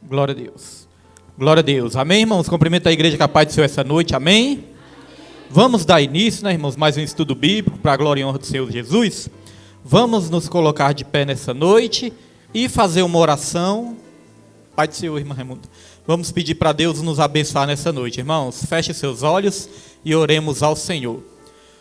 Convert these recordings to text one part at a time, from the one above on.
Glória a Deus. Glória a Deus. Amém, irmãos? Cumprimento a igreja com a paz do Senhor essa noite. Amém? Vamos dar início, né, irmãos? Mais um estudo bíblico para a glória e honra do Senhor Jesus. Vamos nos colocar de pé nessa noite e fazer uma oração. Pai do Senhor, irmão Raimundo. Vamos pedir para Deus nos abençoar nessa noite, irmãos. Feche seus olhos e oremos ao Senhor.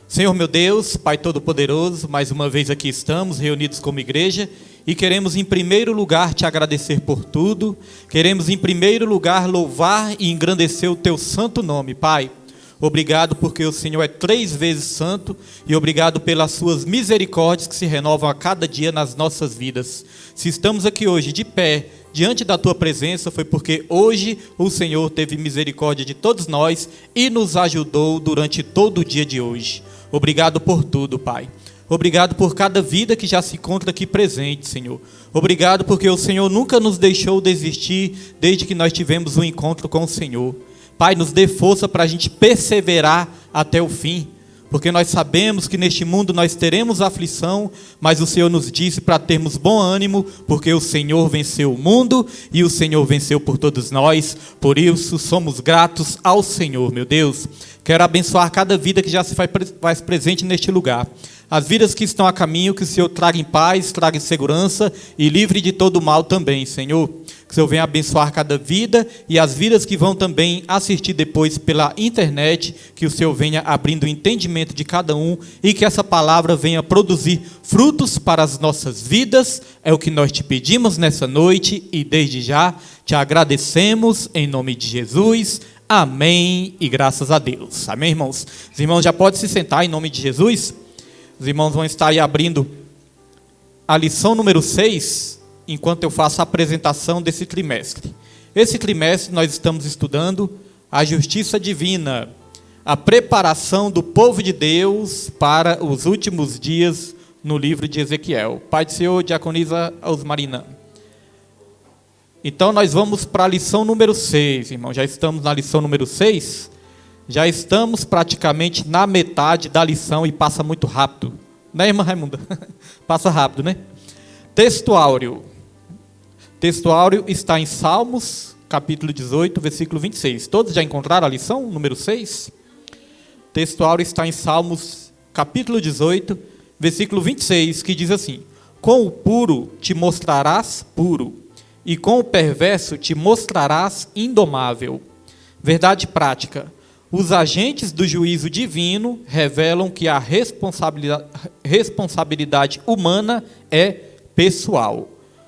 Senhor meu Deus, Pai Todo-Poderoso, mais uma vez aqui estamos reunidos como igreja e queremos em primeiro lugar te agradecer por tudo, queremos em primeiro lugar louvar e engrandecer o teu santo nome, Pai. Obrigado porque o Senhor é 3 vezes santo e obrigado pelas suas misericórdias que se renovam a cada dia nas nossas vidas. Se estamos aqui hoje de pé, diante da tua presença, foi porque hoje o Senhor teve misericórdia de todos nós e nos ajudou durante todo o dia de hoje. Obrigado por tudo, Pai. Obrigado por cada vida que já se encontra aqui presente, Senhor. Obrigado porque o Senhor nunca nos deixou desistir desde que nós tivemos um encontro com o Senhor. Pai, nos dê força para a gente perseverar até o fim, porque nós sabemos que neste mundo nós teremos aflição, mas o Senhor nos disse para termos bom ânimo, porque o Senhor venceu o mundo e o Senhor venceu por todos nós. Por isso somos gratos ao Senhor, meu Deus. Quero abençoar cada vida que já se faz presente neste lugar. As vidas que estão a caminho, que o Senhor traga em paz, traga em segurança e livre de todo mal também, Senhor. Que o Senhor venha abençoar cada vida e as vidas que vão também assistir depois pela internet, que o Senhor venha abrindo o entendimento de cada um e que essa palavra venha produzir frutos para as nossas vidas. É o que nós te pedimos nessa noite e desde já te agradecemos em nome de Jesus. Amém e graças a Deus. Amém, irmãos? Os irmãos já podem se sentar em nome de Jesus. Os irmãos vão estar aí abrindo a lição número 6, enquanto eu faço a apresentação desse trimestre. Esse trimestre nós estamos estudando a justiça divina, a preparação do povo de Deus para os últimos dias no livro de Ezequiel. Pai do Senhor, diaconisa Osmarina. Então nós vamos para a lição número 6, irmão. Já estamos na lição número 6. Já estamos praticamente na metade da lição e passa muito rápido. Né, irmã Raimunda? Passa rápido, né? Textuário. Textuário está em Salmos, capítulo 18, versículo 26. Todos já encontraram a lição número 6? Textuário está em Salmos, capítulo 18, versículo 26, que diz assim: com o puro te mostrarás puro, e com o perverso te mostrarás indomável. Verdade prática. Os agentes do juízo divino revelam que a responsabilidade humana é pessoal.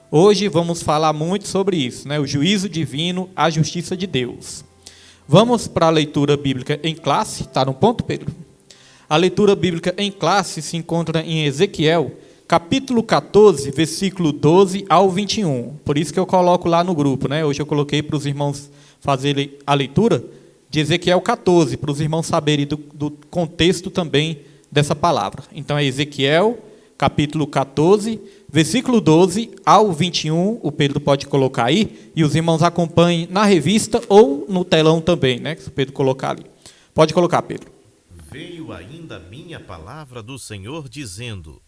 Hoje vamos falar muito sobre isso, né? O juízo divino, a justiça de Deus. Vamos para a leitura bíblica em classe. Está no ponto, Pedro? A leitura bíblica em classe se encontra em Ezequiel, capítulo 14, versículo 12 ao 21. Por isso que eu coloco lá no grupo, né? Hoje eu coloquei para os irmãos fazerem a leitura de Ezequiel 14, para os irmãos saberem do contexto também dessa palavra. Então é Ezequiel, capítulo 14, versículo 12 ao 21, o Pedro pode colocar aí, e os irmãos acompanhem na revista ou no telão também, né, que o Pedro colocar ali. Pode colocar, Pedro. Veio ainda a minha palavra do Senhor, dizendo: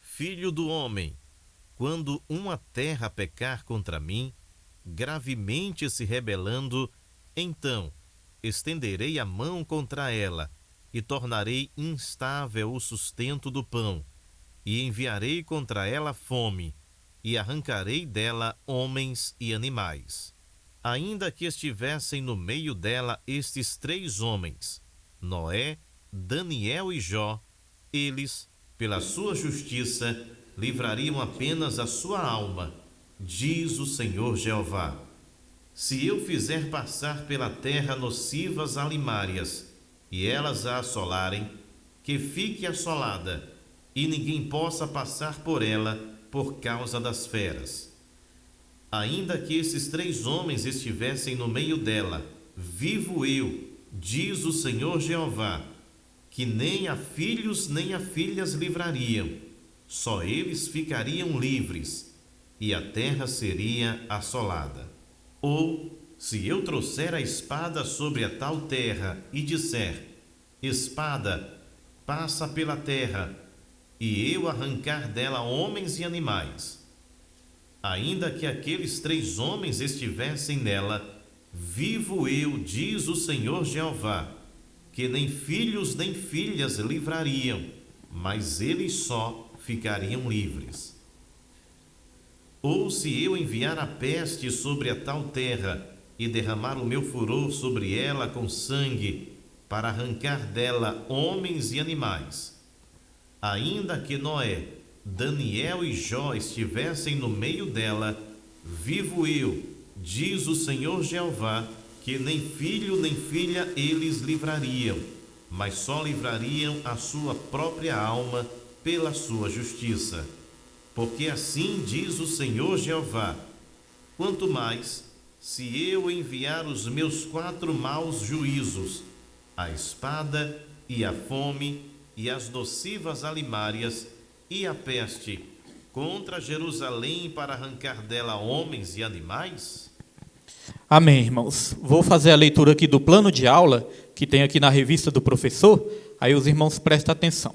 Filho do homem, quando uma terra pecar contra mim, gravemente se rebelando, então estenderei a mão contra ela, e tornarei instável o sustento do pão, e enviarei contra ela fome, e arrancarei dela homens e animais. Ainda que estivessem no meio dela estes 3 homens, Noé, Daniel e Jó, eles, pela sua justiça, livrariam apenas a sua alma, diz o Senhor Jeová. Se eu fizer passar pela terra nocivas alimárias, e elas a assolarem, que fique assolada, e ninguém possa passar por ela por causa das feras. Ainda que esses 3 homens estivessem no meio dela, vivo eu, diz o Senhor Jeová, que nem a filhos nem a filhas livrariam, só eles ficariam livres, e a terra seria assolada. Ou, se eu trouxer a espada sobre a tal terra e disser: espada, passa pela terra, e eu arrancar dela homens e animais, Ainda que aqueles 3 homens estivessem nela, vivo eu, diz o Senhor Jeová, que nem filhos nem filhas livrariam, mas eles só ficariam livres. Ou se eu enviar a peste sobre a tal terra e derramar o meu furor sobre ela com sangue, para arrancar dela homens e animais, ainda que Noé, Daniel e Jó estivessem no meio dela, vivo eu, diz o Senhor Jeová, que nem filho nem filha eles livrariam, mas só livrariam a sua própria alma pela sua justiça. Porque assim diz o Senhor Jeová: quanto mais, se eu enviar os meus 4 maus juízos, a espada e a fome e as nocivas alimárias e a peste, contra Jerusalém para arrancar dela homens e animais? Amém, irmãos. Vou fazer a leitura aqui do plano de aula, que tem aqui na revista do professor, aí os irmãos prestem atenção.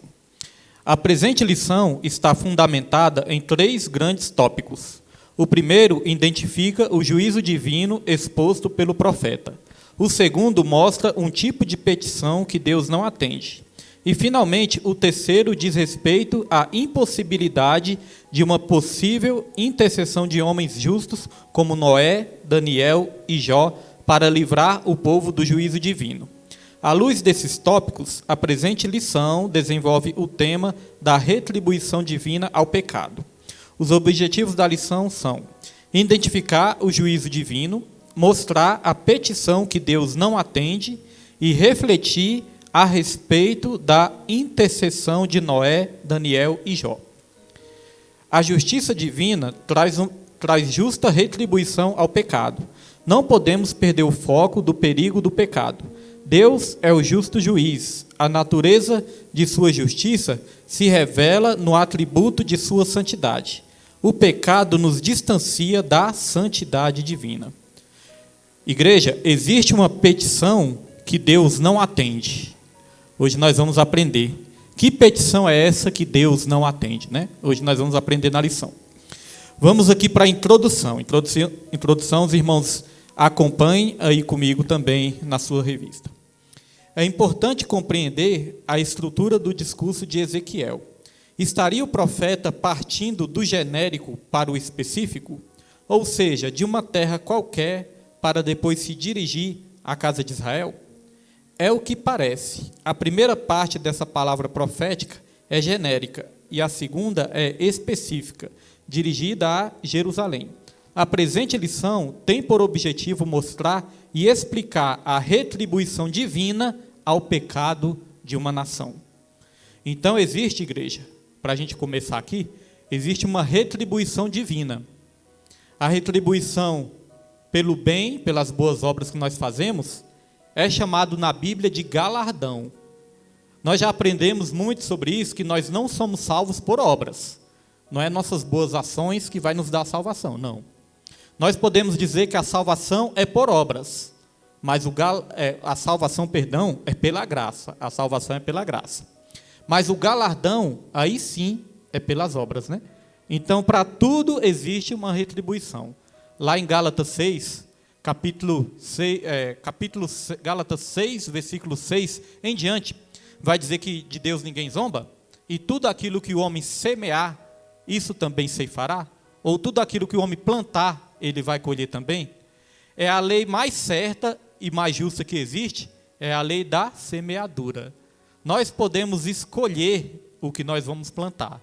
A presente lição está fundamentada em 3 grandes tópicos. O primeiro identifica o juízo divino exposto pelo profeta. O segundo mostra um tipo de petição que Deus não atende. E, finalmente, o terceiro diz respeito à impossibilidade de uma possível intercessão de homens justos como Noé, Daniel e Jó para livrar o povo do juízo divino. À luz desses tópicos, a presente lição desenvolve o tema da retribuição divina ao pecado. Os objetivos da lição são identificar o juízo divino, mostrar a petição que Deus não atende e refletir a respeito da intercessão de Noé, Daniel e Jó. A justiça divina traz justa retribuição ao pecado. Não podemos perder o foco do perigo do pecado. Deus é o justo juiz. A natureza de sua justiça se revela no atributo de sua santidade. O pecado nos distancia da santidade divina. Igreja, existe uma petição que Deus não atende. Hoje nós vamos aprender. Que petição é essa que Deus não atende, né? Hoje nós vamos aprender na lição. Vamos aqui para a introdução. Introdução, os irmãos acompanhem aí comigo também na sua revista. É importante compreender a estrutura do discurso de Ezequiel. Estaria o profeta partindo do genérico para o específico? Ou seja, de uma terra qualquer para depois se dirigir à casa de Israel? É o que parece. A primeira parte dessa palavra profética é genérica e a segunda é específica, dirigida a Jerusalém. A presente lição tem por objetivo mostrar e explicar a retribuição divina ao pecado de uma nação. Então existe, igreja, para a gente começar aqui, existe uma retribuição divina. A retribuição pelo bem, pelas boas obras que nós fazemos, é chamado na Bíblia de galardão. Nós já aprendemos muito sobre isso, que nós não somos salvos por obras. Não é nossas boas ações que vai nos dar a salvação, não. Nós podemos dizer que a salvação é por obras, mas a salvação, é pela graça. A salvação é pela graça. Mas o galardão, aí sim, é pelas obras, né? Então, para tudo existe uma retribuição. Lá em Gálatas 6, Gálatas 6, versículo 6 em diante, vai dizer que de Deus ninguém zomba, e tudo aquilo que o homem semear, isso também ceifará, ou tudo aquilo que o homem plantar, ele vai colher também. É a lei mais certa e mais justa que existe, é a lei da semeadura. Nós podemos escolher o que nós vamos plantar,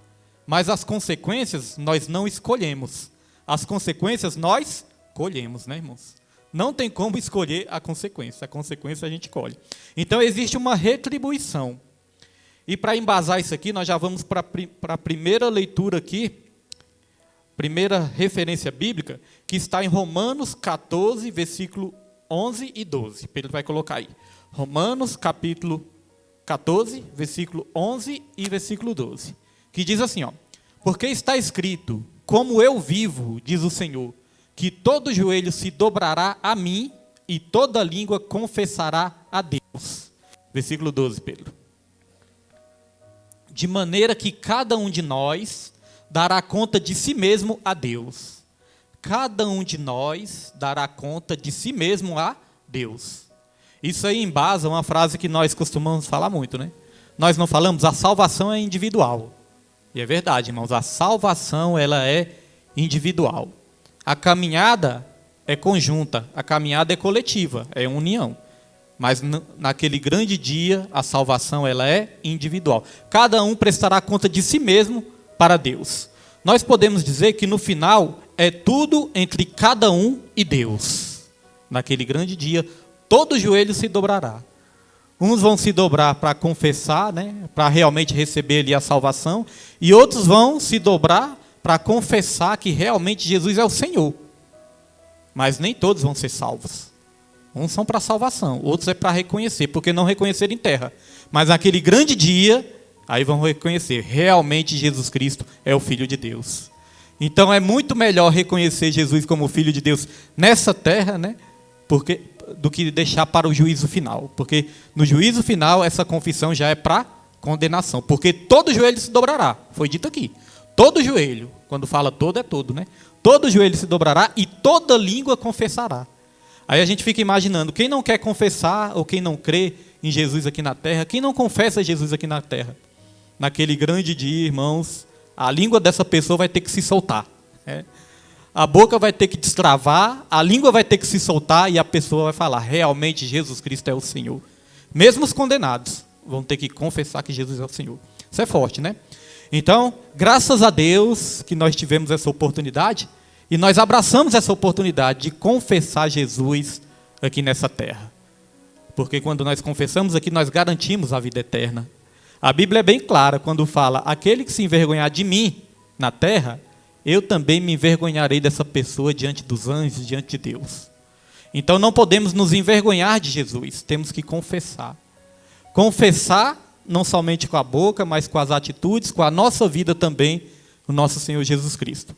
mas as consequências nós não escolhemos. As consequências nós colhemos, né, irmãos? Não tem como escolher a consequência a gente colhe. Então existe uma retribuição. E para embasar isso aqui, nós já vamos para a primeira leitura aqui, primeira referência bíblica, que está em Romanos 14, versículo 11 e 12. Pedro vai colocar aí. Romanos capítulo 14, versículo 11 e versículo 12. Que diz assim, ó: porque está escrito, como eu vivo, diz o Senhor, que todo joelho se dobrará a mim e toda língua confessará a Deus. Versículo 12, Pedro. De maneira que cada um de nós dará conta de si mesmo a Deus. cada um de nós dará conta de si mesmo a Deus. Isso aí embasa uma frase que nós costumamos falar muito, né? Nós não falamos, a salvação é individual. E é verdade, irmãos, a salvação ela é individual. A caminhada é conjunta, a caminhada é coletiva, é união. Mas naquele grande dia, a salvação ela é individual. Cada um prestará conta de si mesmo para Deus. Nós podemos dizer que no final é tudo entre cada um e Deus. Naquele grande dia, todo joelho se dobrará. Uns vão se dobrar para confessar, né, para realmente receber ali a salvação, e outros vão se dobrar para confessar que realmente Jesus é o Senhor. Mas nem todos vão ser salvos. Uns são para salvação, outros é para reconhecer, porque não reconheceram em terra. Mas naquele grande dia, aí vão reconhecer, realmente Jesus Cristo é o Filho de Deus. Então é muito melhor reconhecer Jesus como Filho de Deus nessa terra, né, do que deixar para o juízo final. Porque no juízo final, essa confissão já é para condenação. Porque todo joelho se dobrará, foi dito aqui. Todo joelho, quando fala todo é todo, né? Todo joelho se dobrará e toda língua confessará. Aí a gente fica imaginando, quem não quer confessar ou quem não crê em Jesus aqui na terra, quem não confessa Jesus aqui na terra, naquele grande dia, irmãos, a língua dessa pessoa vai ter que se soltar. Né? A boca vai ter que destravar, a língua vai ter que se soltar e a pessoa vai falar, realmente Jesus Cristo é o Senhor. Mesmo os condenados vão ter que confessar que Jesus é o Senhor. Isso é forte, né? Então, graças a Deus que nós tivemos essa oportunidade e nós abraçamos essa oportunidade de confessar Jesus aqui nessa terra. Porque quando nós confessamos aqui, nós garantimos a vida eterna. A Bíblia é bem clara quando fala, aquele que se envergonhar de mim na terra, eu também me envergonharei dessa pessoa diante dos anjos, diante de Deus. Então não podemos nos envergonhar de Jesus, temos que confessar. Confessar não somente com a boca, mas com as atitudes, com a nossa vida também, o nosso Senhor Jesus Cristo.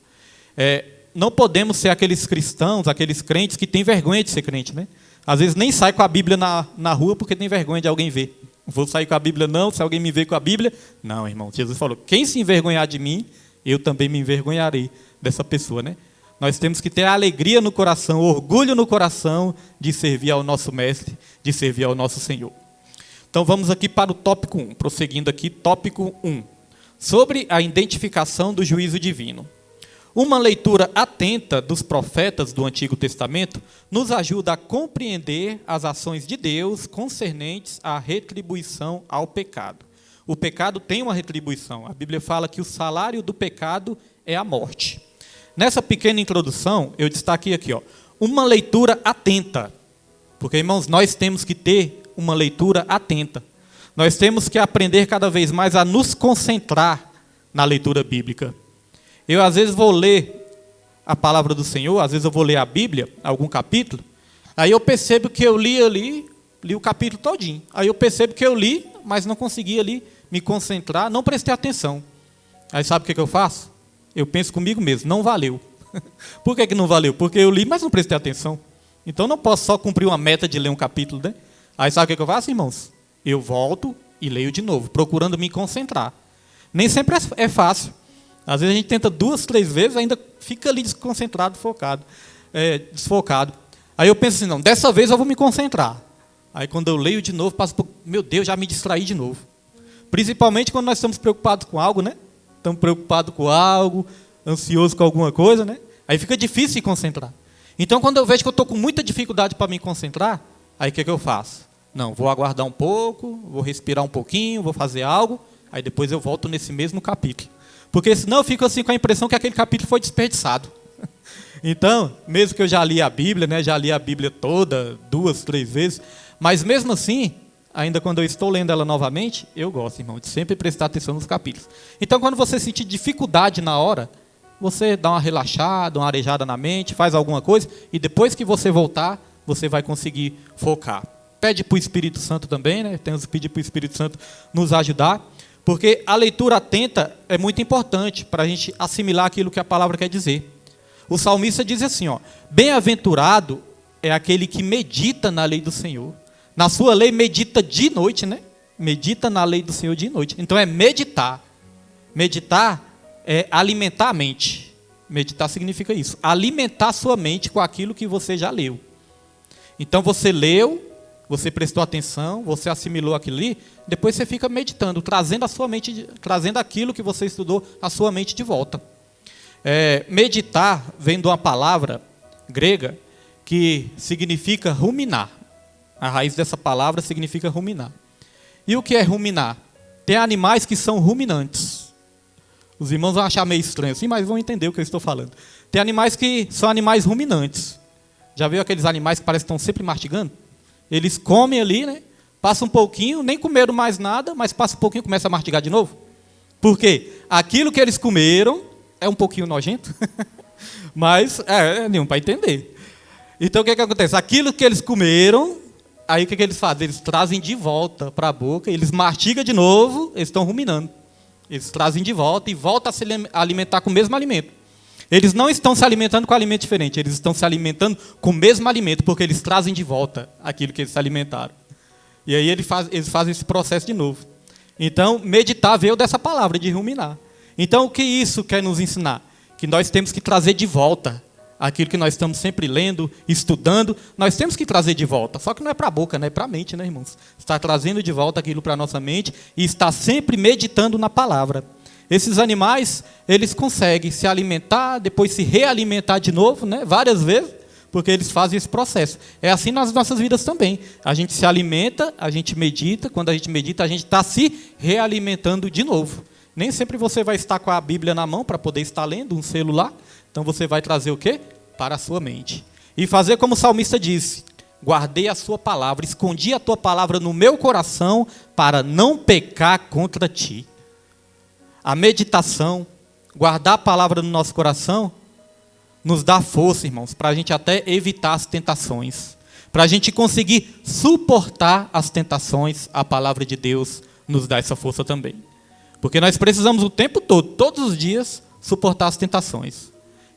Não podemos ser aqueles cristãos, aqueles crentes que têm vergonha de ser crente, né? Às vezes nem sai com a Bíblia na rua porque tem vergonha de alguém ver. Não vou sair com a Bíblia não, se alguém me vê com a Bíblia. Não, irmão, Jesus falou, quem se envergonhar de mim, eu também me envergonharei dessa pessoa, né? Nós temos que ter alegria no coração, orgulho no coração de servir ao nosso Mestre, de servir ao nosso Senhor. Então vamos aqui para o tópico 1, prosseguindo aqui, tópico 1, sobre a identificação do juízo divino. Uma leitura atenta dos profetas do Antigo Testamento nos ajuda a compreender as ações de Deus concernentes à retribuição ao pecado. O pecado tem uma retribuição. A Bíblia fala que o salário do pecado é a morte. Nessa pequena introdução, eu destaquei aqui, uma leitura atenta. Porque, irmãos, nós temos que ter uma leitura atenta. Nós temos que aprender cada vez mais a nos concentrar na leitura bíblica. Eu, às vezes, vou ler a palavra do Senhor, às vezes eu vou ler a Bíblia, algum capítulo, aí eu percebo que eu li o capítulo todinho. Aí eu percebo que eu li, mas não consegui ali me concentrar, não prestei atenção. Aí sabe o que eu faço? Eu penso comigo mesmo, não valeu. Por que não valeu? Porque eu li, mas não prestei atenção. Então não posso só cumprir uma meta de ler um capítulo, né? Aí sabe o que eu faço, irmãos? Eu volto e leio de novo, procurando me concentrar. Nem sempre é fácil. Às vezes a gente tenta 2, 3 vezes, ainda fica ali desconcentrado, desfocado. Aí eu penso assim, não, dessa vez eu vou me concentrar. Aí quando eu leio de novo, passo por, meu Deus, já me distraí de novo. Principalmente quando nós estamos preocupados com algo, né? Estamos preocupados com algo, ansiosos com alguma coisa, né? Aí fica difícil se concentrar. Então quando eu vejo que eu estou com muita dificuldade para me concentrar, aí o que eu faço? Não, vou aguardar um pouco, vou respirar um pouquinho, vou fazer algo, aí depois eu volto nesse mesmo capítulo. Porque senão eu fico assim com a impressão que aquele capítulo foi desperdiçado. Então, mesmo que eu já li a Bíblia, né, já li a Bíblia toda, 2, 3 vezes, mas mesmo assim, ainda quando eu estou lendo ela novamente, eu gosto, irmão, de sempre prestar atenção nos capítulos. Então, quando você sentir dificuldade na hora, você dá uma relaxada, uma arejada na mente, faz alguma coisa, e depois que você voltar, você vai conseguir focar. Pede para o Espírito Santo também, né? Temos que pedir para o Espírito Santo nos ajudar, porque a leitura atenta é muito importante para a gente assimilar aquilo que a palavra quer dizer. O salmista diz assim, bem-aventurado é aquele que medita na lei do Senhor. Na sua lei medita de noite, né? Medita na lei do Senhor de noite. Então é meditar. Meditar é alimentar a mente. Meditar significa isso, alimentar sua mente com aquilo que você já leu. Então você leu, você prestou atenção, você assimilou aquilo ali, depois você fica meditando, trazendo a sua mente, trazendo aquilo que você estudou à sua mente de volta. Meditar vem de uma palavra grega que significa ruminar. A raiz dessa palavra significa ruminar. E o que é ruminar? Tem animais que são ruminantes. Os irmãos vão achar meio estranho assim, mas vão entender o que eu estou falando. Tem animais que são animais ruminantes. Já viu aqueles animais que parecem que estão sempre mastigando? Eles comem ali, né? Passa um pouquinho, nem comeram mais nada, mas passa um pouquinho e começa a mastigar de novo. Por quê? Aquilo que eles comeram é um pouquinho nojento, mas é nenhum para entender. Então o que acontece? Aquilo que eles comeram, aí o que eles fazem? Eles trazem de volta para a boca, eles mastigam de novo, eles estão ruminando. Eles trazem de volta e voltam a se alimentar com o mesmo alimento. Eles não estão se alimentando com alimento diferente, eles estão se alimentando com o mesmo alimento, porque eles trazem de volta aquilo que eles se alimentaram. E aí eles fazem esse processo de novo. Então, meditar veio dessa palavra, de ruminar. Então, o que isso quer nos ensinar? Que nós temos que trazer de volta aquilo que nós estamos sempre lendo, estudando, nós temos que trazer de volta. Só que não é para a boca, não é para a mente, né, irmãos? Está trazendo de volta aquilo para a nossa mente e está sempre meditando na palavra. Esses animais, eles conseguem se alimentar, depois se realimentar de novo, né, várias vezes, porque eles fazem esse processo. É assim nas nossas vidas também. A gente se alimenta, a gente medita, quando a gente medita, a gente está se realimentando de novo. Nem sempre você vai estar com a Bíblia na mão para poder estar lendo um celular, então você vai trazer o quê? Para a sua mente. E fazer como o salmista disse, guardei a sua palavra, escondi a tua palavra no meu coração para não pecar contra ti. A meditação, guardar a palavra no nosso coração, nos dá força, irmãos, para a gente até evitar as tentações. Para a gente conseguir suportar as tentações, a palavra de Deus nos dá essa força também. Porque nós precisamos o tempo todo, todos os dias, suportar as tentações.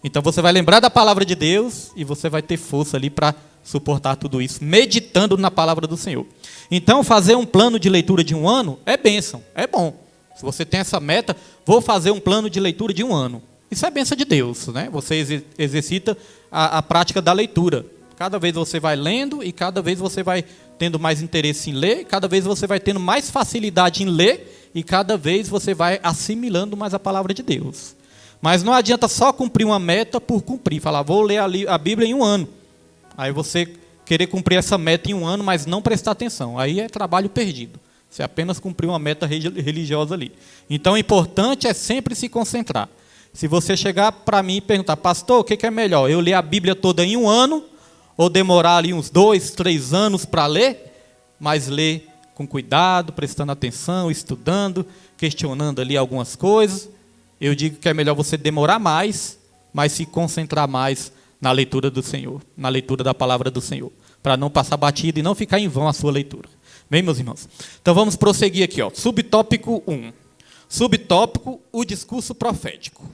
Então você vai lembrar da palavra de Deus e você vai ter força ali para suportar tudo isso, meditando na palavra do Senhor. Então fazer um plano de leitura de um ano é bênção, é bom. Se você tem essa meta, vou fazer um plano de leitura de um ano. Isso é bênção de Deus, né? Você exercita a prática da leitura. Cada vez você vai lendo e cada vez você vai tendo mais interesse em ler, cada vez você vai tendo mais facilidade em ler e cada vez você vai assimilando mais a palavra de Deus. Mas não adianta só cumprir uma meta por cumprir. Falar, vou ler a Bíblia em um ano. Aí você querer cumprir essa meta em um ano, mas não prestar atenção. Aí é trabalho perdido. Você apenas cumpriu uma meta religiosa ali. Então, o importante é sempre se concentrar. Se você chegar para mim e perguntar, pastor, o que é melhor? Eu ler a Bíblia toda em um ano ou demorar ali uns 2, 3 anos para ler? Mas ler com cuidado, prestando atenção, estudando, questionando ali algumas coisas. Eu digo que é melhor você demorar mais, mas se concentrar mais na leitura do Senhor, na leitura da palavra do Senhor, para não passar batido e não ficar em vão a sua leitura. Bem, meus irmãos? Então vamos prosseguir aqui, ó. Subtópico 1. Subtópico, o discurso profético.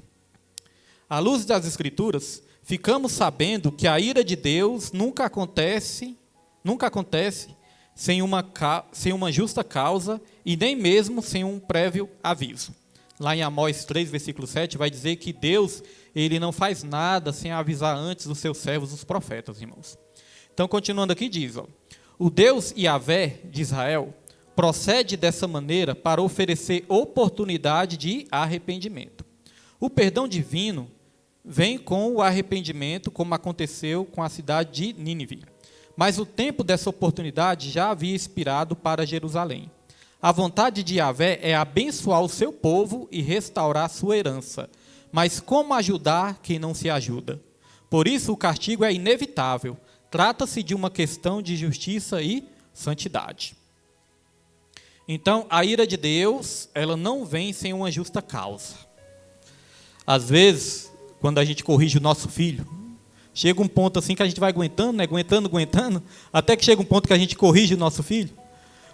À luz das Escrituras, ficamos sabendo que a ira de Deus nunca acontece sem uma justa causa e nem mesmo sem um prévio aviso. Lá em Amós 3, versículo 7, vai dizer que Deus, ele não faz nada sem avisar antes os seus servos, os profetas, irmãos. Então, continuando aqui, diz, ó, o Deus Yahvé de Israel procede dessa maneira para oferecer oportunidade de arrependimento. O perdão divino vem com o arrependimento, como aconteceu com a cidade de Nínive. Mas o tempo dessa oportunidade já havia expirado para Jerusalém. A vontade de Yahvé é abençoar o seu povo e restaurar sua herança. Mas como ajudar quem não se ajuda? Por isso o castigo é inevitável. Trata-se de uma questão de justiça e santidade. Então, a ira de Deus, ela não vem sem uma justa causa. Às vezes, quando a gente corrige o nosso filho, chega um ponto assim que a gente vai aguentando, né? aguentando, até que chega um ponto que a gente corrige o nosso filho.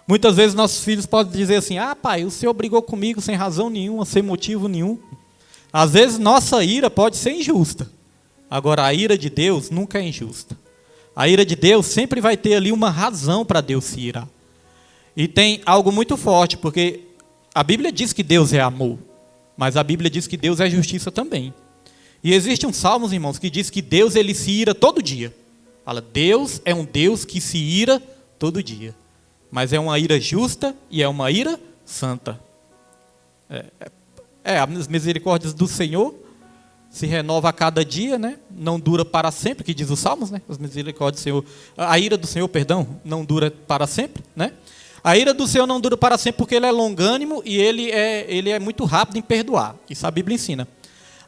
Muitas vezes nossos filhos podem dizer assim, pai, o senhor brigou comigo sem razão nenhuma, sem motivo nenhum. Às vezes nossa ira pode ser injusta. Agora, a ira de Deus nunca é injusta. A ira de Deus sempre vai ter ali uma razão para Deus se irar. E tem algo muito forte, porque a Bíblia diz que Deus é amor, mas a Bíblia diz que Deus é justiça também. E existe um salmo, irmãos, que diz que Deus ele se ira todo dia. Fala, Deus é um Deus que se ira todo dia. Mas é uma ira justa e é uma ira santa. As misericórdias do Senhor se renova a cada dia, né? Não dura para sempre, que diz os salmos, né? As misericórdias do Senhor, a ira do Senhor, perdão, não dura para sempre, né? A ira do Senhor não dura para sempre porque ele é longânimo e ele é muito rápido em perdoar. Isso a Bíblia ensina.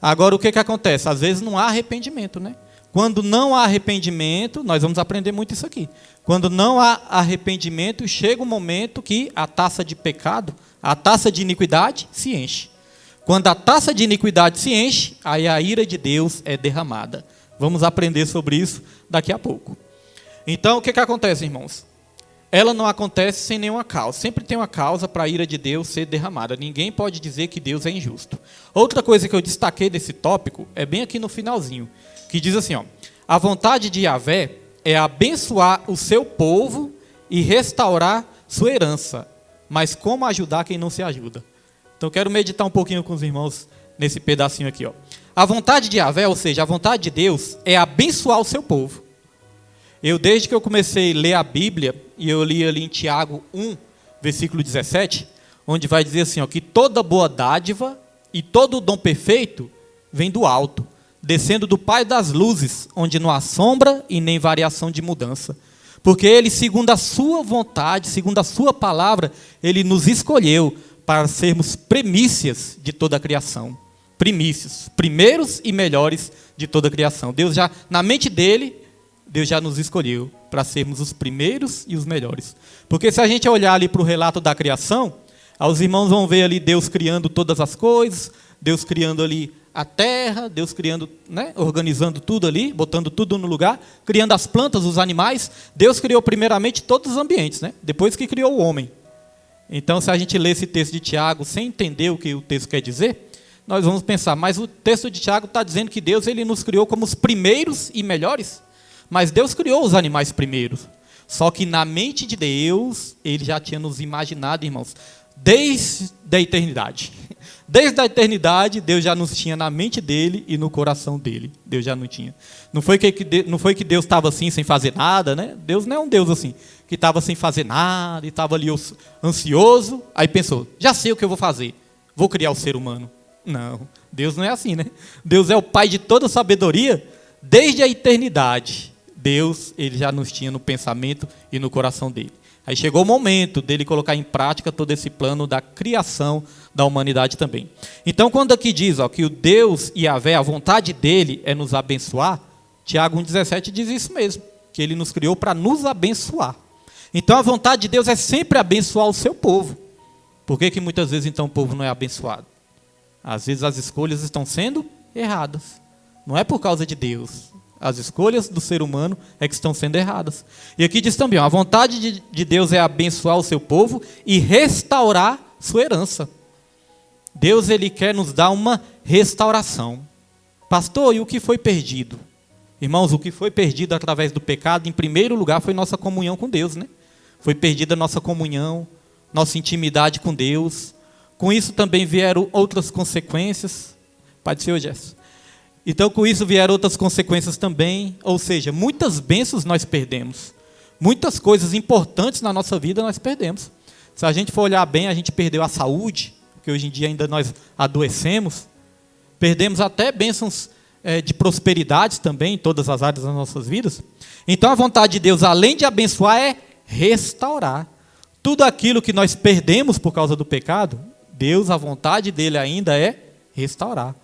Agora, o que acontece? Às vezes não há arrependimento, né? Quando não há arrependimento, nós vamos aprender muito isso aqui. Quando não há arrependimento, chega um momento que a taça de pecado, a taça de iniquidade se enche. Quando a taça de iniquidade se enche, aí a ira de Deus é derramada. Vamos aprender sobre isso daqui a pouco. Então, o que acontece, irmãos? Ela não acontece sem nenhuma causa. Sempre tem uma causa para a ira de Deus ser derramada. Ninguém pode dizer que Deus é injusto. Outra coisa que eu destaquei desse tópico é bem aqui no finalzinho, que diz assim, ó, a vontade de Yahvé é abençoar o seu povo e restaurar sua herança. Mas como ajudar quem não se ajuda? Então eu quero meditar um pouquinho com os irmãos nesse pedacinho aqui, ó. A vontade de Yahvé, ou seja, a vontade de Deus é abençoar o seu povo. Desde que eu comecei a ler a Bíblia, e eu li ali em Tiago 1, versículo 17, onde vai dizer assim, ó, que toda boa dádiva e todo dom perfeito vem do alto, descendo do Pai das luzes, onde não há sombra e nem variação de mudança. Porque Ele, segundo a sua vontade, segundo a sua palavra, Ele nos escolheu para sermos primícias de toda a criação. Primícias, primeiros e melhores de toda a criação. Deus já, na mente dele, Deus já nos escolheu para sermos os primeiros e os melhores. Porque se a gente olhar ali para o relato da criação, os irmãos vão ver ali Deus criando todas as coisas, Deus criando ali a terra, Deus criando, né, organizando tudo ali, botando tudo no lugar, criando as plantas, os animais. Deus criou primeiramente todos os ambientes, né, depois que criou o homem. Então, se a gente lê esse texto de Tiago sem entender o que o texto quer dizer, nós vamos pensar, mas o texto de Tiago está dizendo que Deus ele nos criou como os primeiros e melhores? Mas Deus criou os animais primeiros. Só que na mente de Deus, Ele já tinha nos imaginado, irmãos, desde a eternidade. Desde a eternidade, Deus já nos tinha na mente dEle e no coração dEle. Deus já não tinha. Não foi que Deus estava assim, sem fazer nada, né? Deus não é um Deus assim, que estava sem fazer nada, e estava ali ansioso, aí pensou, já sei o que eu vou fazer, vou criar o ser humano. Não, Deus não é assim, né? Deus é o Pai de toda sabedoria, desde a eternidade. Deus, ele já nos tinha no pensamento e no coração dele. Aí chegou o momento dele colocar em prática todo esse plano da criação da humanidade também. Então, quando aqui diz que o Deus Yahvé, a vontade dele é nos abençoar, Tiago 1,17 diz isso mesmo, que ele nos criou para nos abençoar. Então, a vontade de Deus é sempre abençoar o seu povo. Por que muitas vezes, então, o povo não é abençoado? Às vezes as escolhas estão sendo erradas. Não é por causa de Deus. As escolhas do ser humano é que estão sendo erradas. E aqui diz também, a vontade de Deus é abençoar o seu povo e restaurar sua herança. Deus ele quer nos dar uma restauração. Pastor, e o que foi perdido? Irmãos, o que foi perdido através do pecado, em primeiro lugar, foi nossa comunhão com Deus, né? Foi perdida nossa comunhão, nossa intimidade com Deus. Com isso também vieram outras consequências. Pai do Senhor, Gerson. Então, com isso vieram outras consequências também, ou seja, muitas bênçãos nós perdemos. Muitas coisas importantes na nossa vida nós perdemos. Se a gente for olhar bem, a gente perdeu a saúde, porque hoje em dia ainda nós adoecemos. Perdemos até bênçãos de prosperidade também, em todas as áreas das nossas vidas. Então, a vontade de Deus, além de abençoar, é restaurar. Tudo aquilo que nós perdemos por causa do pecado, Deus, a vontade dele ainda é restaurar.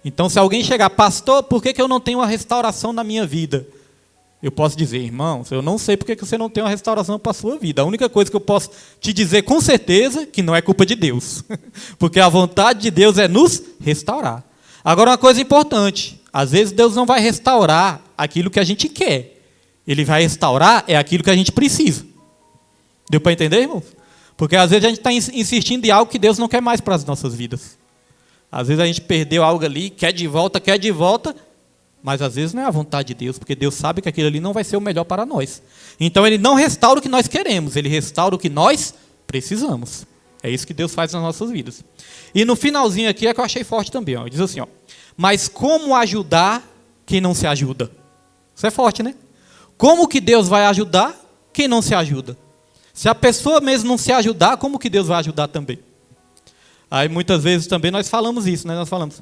Então, se alguém chegar, pastor, por que eu não tenho uma restauração na minha vida? Eu posso dizer, irmãos, eu não sei por que você não tem uma restauração para a sua vida. A única coisa que eu posso te dizer com certeza que não é culpa de Deus. Porque a vontade de Deus é nos restaurar. Agora, uma coisa importante. Às vezes, Deus não vai restaurar aquilo que a gente quer. Ele vai restaurar aquilo que a gente precisa. Deu para entender, irmãos? Porque às vezes a gente está insistindo em algo que Deus não quer mais para as nossas vidas. Às vezes a gente perdeu algo ali, quer de volta, mas às vezes não é a vontade de Deus, porque Deus sabe que aquilo ali não vai ser o melhor para nós. Então Ele não restaura o que nós queremos, Ele restaura o que nós precisamos. É isso que Deus faz nas nossas vidas. E no finalzinho aqui é que eu achei forte também. Diz assim, Mas como ajudar quem não se ajuda? Isso é forte, né? Como que Deus vai ajudar quem não se ajuda? Se a pessoa mesmo não se ajudar, como que Deus vai ajudar também? Aí muitas vezes também nós falamos isso, né? Nós falamos,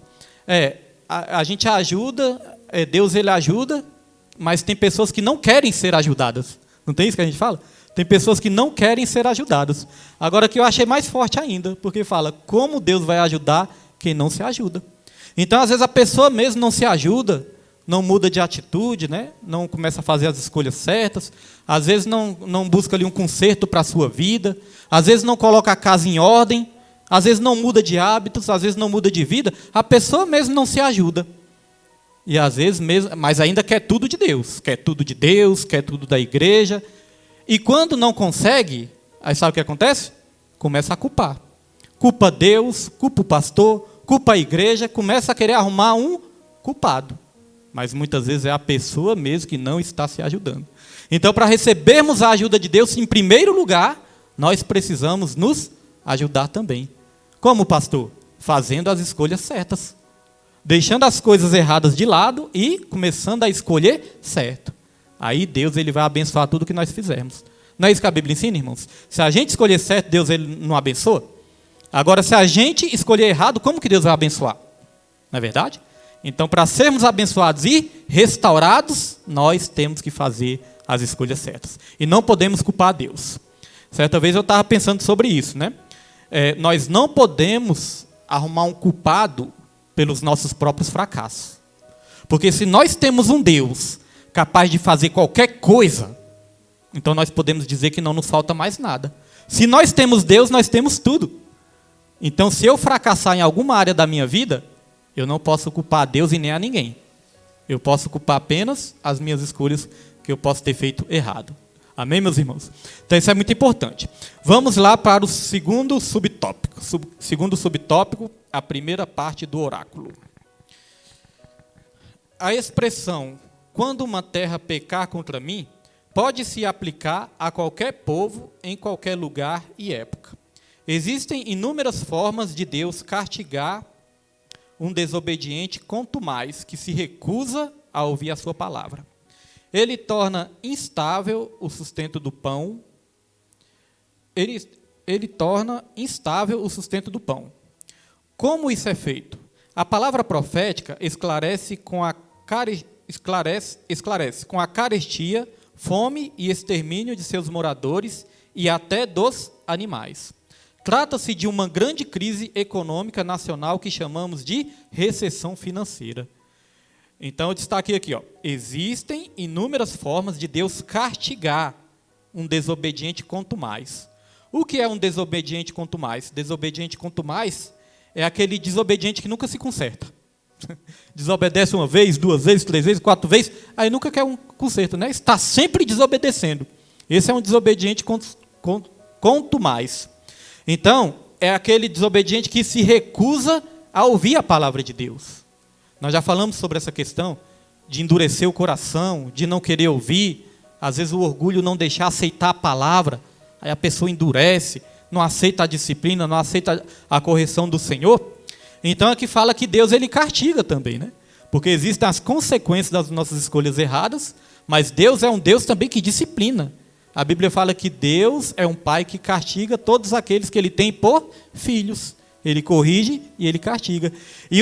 a gente ajuda, Deus ele ajuda, mas tem pessoas que não querem ser ajudadas. Não tem isso que a gente fala? Tem pessoas que não querem ser ajudadas. Agora que eu achei mais forte ainda, porque fala, como Deus vai ajudar quem não se ajuda? Então, às vezes, a pessoa mesmo não se ajuda, não muda de atitude, né? Não começa a fazer as escolhas certas, às vezes não busca ali um conserto para a sua vida, às vezes não coloca a casa em ordem, às vezes não muda de hábitos, às vezes não muda de vida, a pessoa mesmo não se ajuda. E às vezes mesmo, mas ainda quer tudo de Deus, quer tudo da igreja. E quando não consegue, aí sabe o que acontece? Começa a culpar. Culpa Deus, culpa o pastor, culpa a igreja, começa a querer arrumar um culpado. Mas muitas vezes é a pessoa mesmo que não está se ajudando. Então, para recebermos a ajuda de Deus, em primeiro lugar, nós precisamos nos ajudar também. Como, pastor? Fazendo as escolhas certas. Deixando as coisas erradas de lado e começando a escolher certo. Aí Deus ele vai abençoar tudo que nós fizermos. Não é isso que a Bíblia ensina, irmãos? Se a gente escolher certo, Deus ele não abençoa? Agora, se a gente escolher errado, como que Deus vai abençoar? Não é verdade? Então, para sermos abençoados e restaurados, nós temos que fazer as escolhas certas. E não podemos culpar a Deus. Certa vez eu estava pensando sobre isso, né? Nós não podemos arrumar um culpado pelos nossos próprios fracassos. Porque se nós temos um Deus capaz de fazer qualquer coisa, então nós podemos dizer que não nos falta mais nada. Se nós temos Deus, nós temos tudo. Então, se eu fracassar em alguma área da minha vida, eu não posso culpar a Deus e nem a ninguém. Eu posso culpar apenas as minhas escolhas que eu posso ter feito errado. Amém, meus irmãos? Então, isso é muito importante. Vamos lá para o segundo subtópico. Segundo subtópico, a primeira parte do oráculo. A expressão, quando uma terra pecar contra mim, pode se aplicar a qualquer povo, em qualquer lugar e época. Existem inúmeras formas de Deus castigar um desobediente, quanto mais que se recusa a ouvir a sua palavra. Ele torna instável o sustento do pão. Ele torna instável o sustento do pão. Como isso é feito? A palavra profética esclarece com a carestia, fome e extermínio de seus moradores e até dos animais. Trata-se de uma grande crise econômica nacional que chamamos de recessão financeira. Então, eu destaquei aqui, existem inúmeras formas de Deus castigar um desobediente quanto mais. O que é um desobediente quanto mais? Desobediente quanto mais é aquele desobediente que nunca se conserta. Desobedece uma vez, 2 vezes, 3 vezes, 4 vezes, aí nunca quer um conserto, né? Está sempre desobedecendo. Esse é um desobediente quanto mais. Então, é aquele desobediente que se recusa a ouvir a palavra de Deus. Nós já falamos sobre essa questão de endurecer o coração, de não querer ouvir. Às vezes o orgulho não deixar aceitar a palavra, aí a pessoa endurece, não aceita a disciplina, não aceita a correção do Senhor. Então aqui fala que Deus ele castiga também, né? Porque existem as consequências das nossas escolhas erradas, mas Deus é um Deus também que disciplina. A Bíblia fala que Deus é um pai que castiga todos aqueles que ele tem por filhos. Ele corrige e ele castiga. E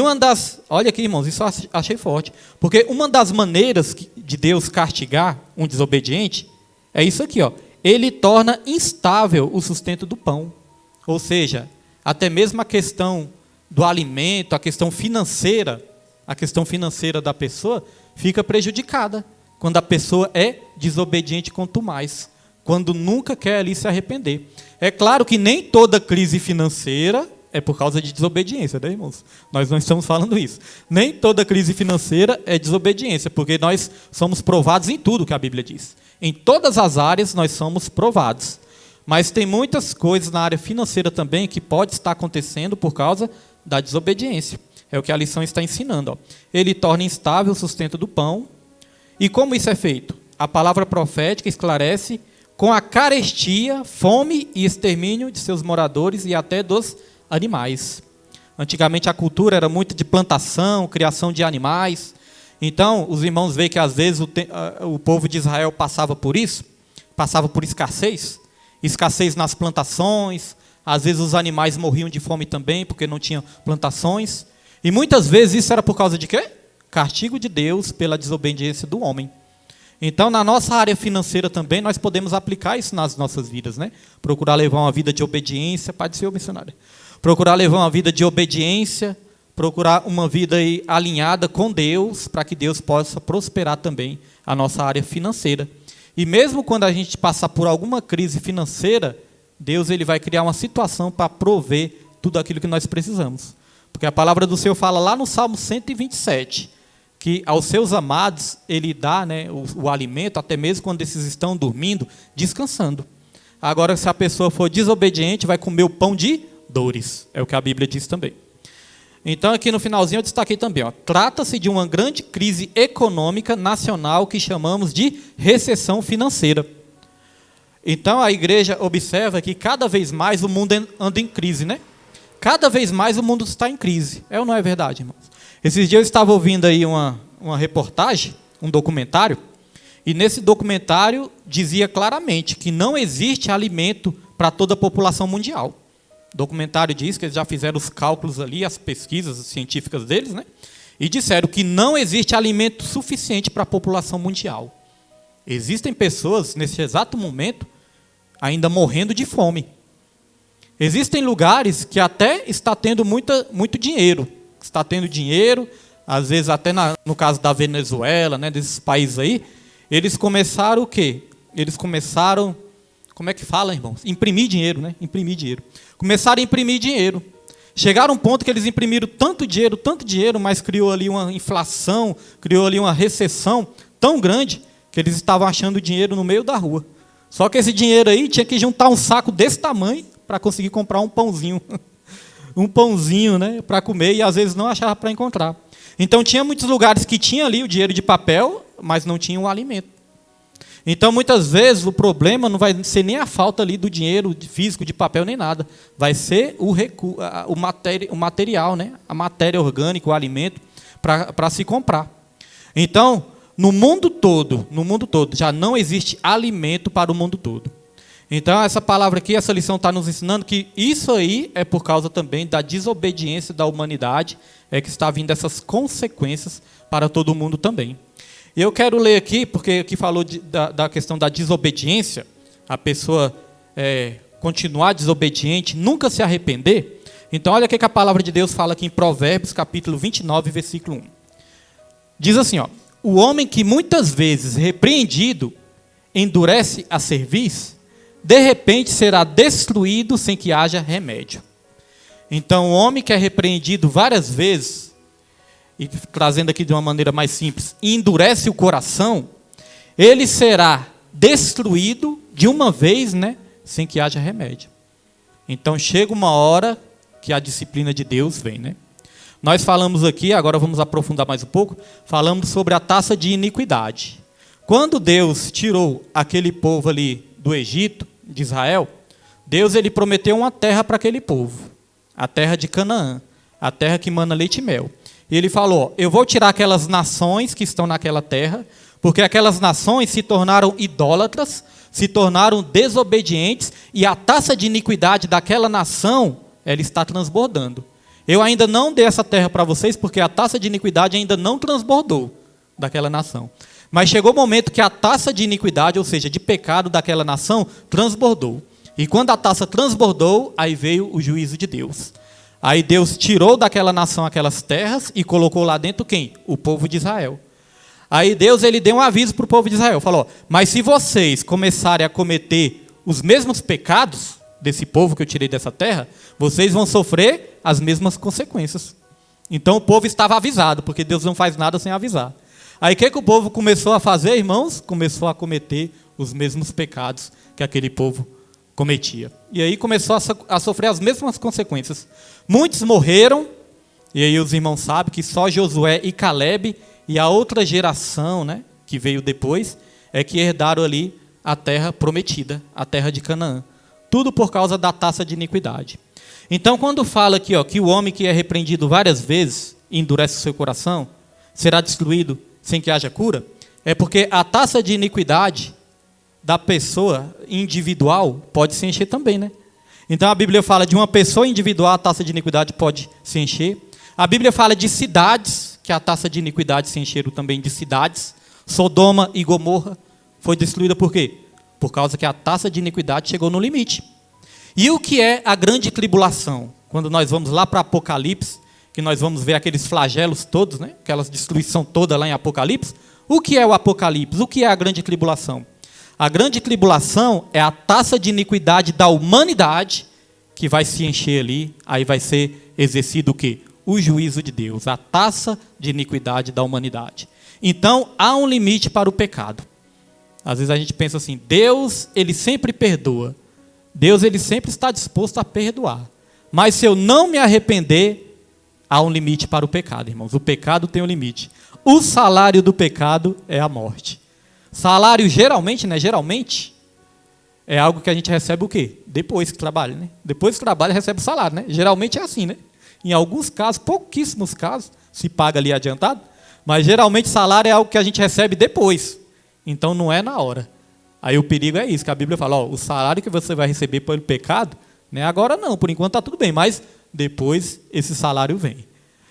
olha aqui, irmãos, isso eu achei forte. Porque uma das maneiras de Deus castigar um desobediente é isso aqui, Ele torna instável o sustento do pão. Ou seja, até mesmo a questão do alimento, a questão financeira da pessoa fica prejudicada quando a pessoa é desobediente quanto mais. Quando nunca quer ali se arrepender. É claro que nem toda crise financeira é por causa de desobediência, né, irmãos? Nós não estamos falando isso. Nem toda crise financeira é desobediência, porque nós somos provados em tudo que a Bíblia diz. Em todas as áreas nós somos provados. Mas tem muitas coisas na área financeira também que pode estar acontecendo por causa da desobediência. É o que a lição está ensinando. Ele torna instável o sustento do pão. E como isso é feito? A palavra profética esclarece com a carestia, fome e extermínio de seus moradores e até dos animais. Antigamente a cultura era muito de plantação, criação de animais. Então, os irmãos veem que às vezes o povo de Israel passava por isso, passava por escassez nas plantações, às vezes os animais morriam de fome também, porque não tinham plantações. E muitas vezes isso era por causa de quê? Castigo de Deus pela desobediência do homem. Então, na nossa área financeira também, nós podemos aplicar isso nas nossas vidas, né? Procurar levar uma vida de obediência, pode ser o missionário. Procurar levar uma vida de obediência, procurar uma vida aí alinhada com Deus, para que Deus possa prosperar também a nossa área financeira. E mesmo quando a gente passar por alguma crise financeira, Deus ele vai criar uma situação para prover tudo aquilo que nós precisamos. Porque a palavra do Senhor fala lá no Salmo 127, que aos seus amados ele dá, né, o alimento, até mesmo quando esses estão dormindo, descansando. Agora, se a pessoa for desobediente, vai comer o pão de dores. É o que a Bíblia diz também. Então, aqui no finalzinho eu destaquei também. Trata-se de uma grande crise econômica nacional que chamamos de recessão financeira. Então, a igreja observa que cada vez mais o mundo anda em crise, né? Cada vez mais o mundo está em crise. É ou não é verdade, irmãos? Esses dias eu estava ouvindo aí uma reportagem, um documentário, e nesse documentário dizia claramente que não existe alimento para toda a população mundial. O documentário diz que eles já fizeram os cálculos ali, as pesquisas científicas deles, né? E disseram que não existe alimento suficiente para a população mundial. Existem pessoas, nesse exato momento, ainda morrendo de fome. Existem lugares que até está tendo muito dinheiro. Está tendo dinheiro, às vezes até no caso da Venezuela, né, desses países aí, eles começaram o quê? Eles começaram, como é que fala, irmãos? Imprimir dinheiro, né? Imprimir dinheiro. Começaram a imprimir dinheiro. Chegaram a um ponto que eles imprimiram tanto dinheiro, mas criou ali uma inflação, criou ali uma recessão tão grande que eles estavam achando dinheiro no meio da rua. Só que esse dinheiro aí tinha que juntar um saco desse tamanho para conseguir comprar um pãozinho. Um pãozinho, né, para comer, e às vezes não achava para encontrar. Então, tinha muitos lugares que tinha ali o dinheiro de papel, mas não tinha o alimento. Então, muitas vezes, o problema não vai ser nem a falta ali do dinheiro físico, de papel, nem nada. Vai ser o material, né, a matéria orgânica, o alimento, para se comprar. Então, no mundo todo, já não existe alimento para o mundo todo. Então, essa palavra aqui, essa lição está nos ensinando que isso aí é por causa também da desobediência da humanidade, é que está vindo essas consequências para todo mundo também. E eu quero ler aqui, porque aqui falou da questão da desobediência, a pessoa continuar desobediente, nunca se arrepender. Então, olha o que a palavra de Deus fala aqui em Provérbios, capítulo 29, versículo 1. Diz assim, ó: o homem que muitas vezes repreendido endurece a cerviz, de repente será destruído sem que haja remédio. Então, o homem que é repreendido várias vezes, e trazendo aqui de uma maneira mais simples, e endurece o coração, ele será destruído de uma vez, né, sem que haja remédio. Então, chega uma hora que a disciplina de Deus vem, né? Nós falamos aqui, agora vamos aprofundar mais um pouco, falamos sobre a taça de iniquidade. Quando Deus tirou aquele povo ali do Egito, de Israel, Deus ele prometeu uma terra para aquele povo, a terra de Canaã, a terra que mana leite e mel. E ele falou: eu vou tirar aquelas nações que estão naquela terra, porque aquelas nações se tornaram idólatras, se tornaram desobedientes, e a taça de iniquidade daquela nação, ela está transbordando. Eu ainda não dei essa terra para vocês, porque a taça de iniquidade ainda não transbordou daquela nação. Mas chegou o momento que a taça de iniquidade, ou seja, de pecado daquela nação, transbordou. E quando a taça transbordou, aí veio o juízo de Deus. Aí Deus tirou daquela nação aquelas terras e colocou lá dentro quem? O povo de Israel. Aí Deus ele deu um aviso para o povo de Israel. Falou: mas se vocês começarem a cometer os mesmos pecados desse povo que eu tirei dessa terra, vocês vão sofrer as mesmas consequências. Então o povo estava avisado, porque Deus não faz nada sem avisar. Aí o que o povo começou a fazer, irmãos? Começou a cometer os mesmos pecados que aquele povo cometia. E aí começou a sofrer as mesmas consequências. Muitos morreram, e aí os irmãos sabem que só Josué e Calebe e a outra geração, né, que veio depois, é que herdaram ali a terra prometida, a terra de Canaã. Tudo por causa da taça de iniquidade. Então, quando fala aqui, que o homem que é repreendido várias vezes e endurece o seu coração, será destruído sem que haja cura, é porque a taça de iniquidade da pessoa individual pode se encher também, né? Então a Bíblia fala de uma pessoa individual, a taça de iniquidade pode se encher. A Bíblia fala de cidades, que a taça de iniquidade se encheram também de cidades. Sodoma e Gomorra foi destruída por quê? Por causa que a taça de iniquidade chegou no limite. E o que é a grande tribulação? Quando nós vamos lá para Apocalipse, que nós vamos ver aqueles flagelos todos, né? Aquelas destruição toda lá em Apocalipse. O que é o Apocalipse? O que é a grande tribulação? A grande tribulação é a taça de iniquidade da humanidade que vai se encher ali, aí vai ser exercido o quê? O juízo de Deus, a taça de iniquidade da humanidade. Então, há um limite para o pecado. Às vezes a gente pensa assim, Deus, ele sempre perdoa. Deus, ele sempre está disposto a perdoar. Mas se eu não me arrepender, há um limite para o pecado, irmãos. O pecado tem um limite. O salário do pecado é a morte. Salário geralmente, né? Geralmente é algo que a gente recebe o quê? Depois que trabalha, né? Depois que trabalha, recebe o salário, né? Geralmente é assim, né? Em alguns casos, pouquíssimos casos, se paga ali adiantado, mas geralmente salário é algo que a gente recebe depois. Então não é na hora. Aí o perigo é isso, que a Bíblia fala, o salário que você vai receber pelo pecado, né? Agora não, por enquanto está tudo bem, mas depois esse salário vem.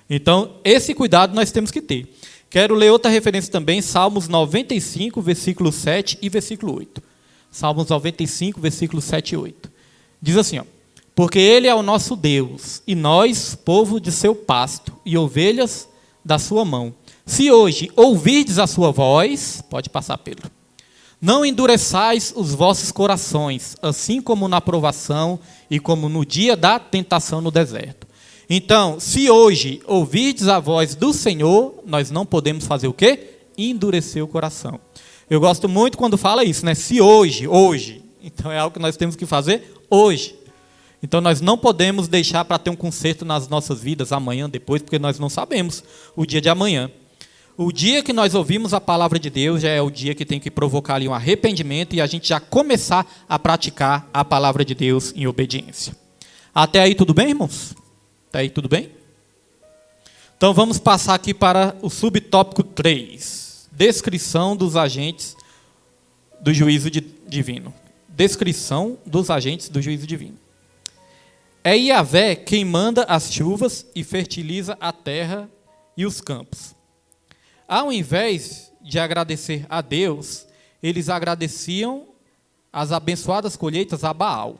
Então, esse cuidado nós temos que ter. Quero ler outra referência também, Salmos 95, versículo 7 e versículo 8. Salmos 95, versículo 7 e 8. Diz assim, porque Ele é o nosso Deus, e nós, povo de seu pasto, e ovelhas da sua mão. Se hoje ouvirdes a sua voz, pode passar, Pedro, não endureçais os vossos corações, assim como na provação e como no dia da tentação no deserto. Então, se hoje ouvirdes a voz do Senhor, nós não podemos fazer o quê? Endurecer o coração. Eu gosto muito quando fala isso, né? Se hoje. Então é algo que nós temos que fazer hoje. Então nós não podemos deixar para ter um conserto nas nossas vidas amanhã, depois, porque nós não sabemos o dia de amanhã. O dia que nós ouvimos a palavra de Deus já é o dia que tem que provocar ali um arrependimento e a gente já começar a praticar a palavra de Deus em obediência. Até aí tudo bem, irmãos? Até aí tudo bem? Então vamos passar aqui para o subtópico 3. Descrição dos agentes do juízo divino. Descrição dos agentes do juízo divino. É Yahvé quem manda as chuvas e fertiliza a terra e os campos. Ao invés de agradecer a Deus, eles agradeciam as abençoadas colheitas a Baal.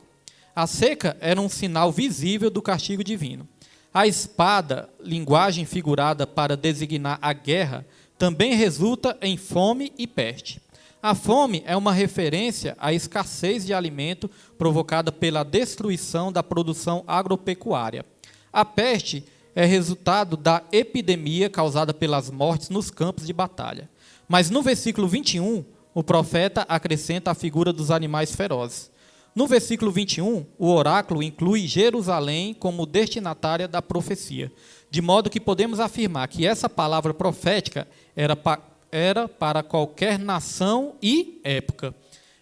A seca era um sinal visível do castigo divino. A espada, linguagem figurada para designar a guerra, também resulta em fome e peste. A fome é uma referência à escassez de alimento provocada pela destruição da produção agropecuária. A peste é resultado da epidemia causada pelas mortes nos campos de batalha. Mas no versículo 21, o profeta acrescenta a figura dos animais ferozes. No versículo 21, o oráculo inclui Jerusalém como destinatária da profecia, de modo que podemos afirmar que essa palavra profética era para qualquer nação e época.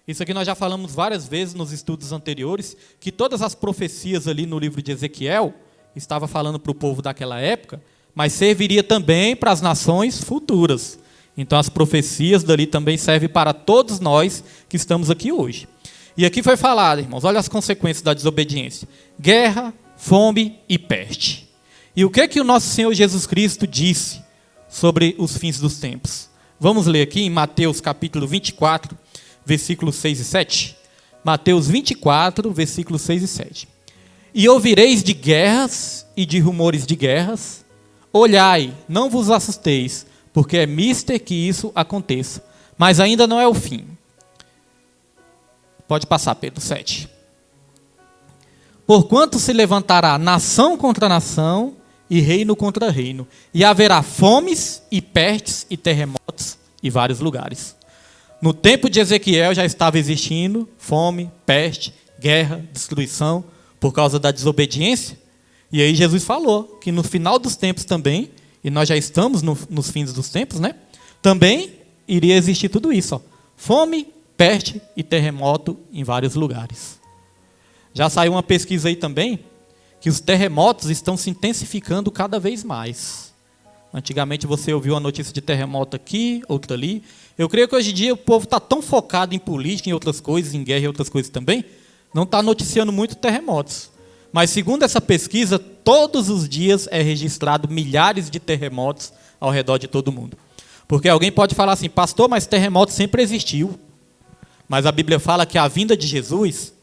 Isso aqui nós já falamos várias vezes nos estudos anteriores, que todas as profecias ali no livro de Ezequiel estava falando para o povo daquela época, mas serviria também para as nações futuras. Então as profecias dali também servem para todos nós que estamos aqui hoje. E aqui foi falado, irmãos, olha as consequências da desobediência. Guerra, fome e peste. E o que o nosso Senhor Jesus Cristo disse sobre os fins dos tempos? Vamos ler aqui em Mateus capítulo 24, versículos 6 e 7. Mateus 24, versículos 6 e 7. E ouvireis de guerras e de rumores de guerras. Olhai, não vos assusteis, porque é mister que isso aconteça. Mas ainda não é o fim. Pode passar, Pedro 7. Porquanto se levantará nação contra nação e reino contra reino, e haverá fomes e pestes e terremotos em vários lugares. No tempo de Ezequiel já estava existindo fome, peste, guerra, destruição, por causa da desobediência. E aí Jesus falou que no final dos tempos também, e nós já estamos nos fins dos tempos, né? Também iria existir tudo isso, fome, peste e terremoto em vários lugares. Já saiu uma pesquisa aí também, que os terremotos estão se intensificando cada vez mais. Antigamente você ouviu uma notícia de terremoto aqui, outra ali. Eu creio que hoje em dia o povo está tão focado em política, em outras coisas, em guerra e outras coisas também, não está noticiando muito terremotos. Mas segundo essa pesquisa, todos os dias é registrado milhares de terremotos ao redor de todo mundo. Porque alguém pode falar assim, pastor, mas terremoto sempre existiu. Mas a Bíblia fala que a vinda de Jesus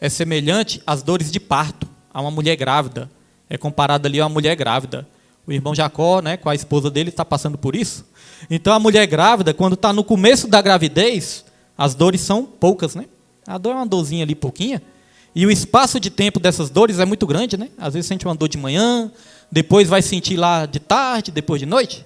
é semelhante às dores de parto, a uma mulher grávida. É comparado ali a uma mulher grávida. O irmão Jacó, né, com a esposa dele, está passando por isso. Então a mulher grávida, quando está no começo da gravidez, as dores são poucas, né? A dor é uma dorzinha ali pouquinha. E o espaço de tempo dessas dores é muito grande, né? Às vezes sente uma dor de manhã, depois vai sentir lá de tarde, depois de noite.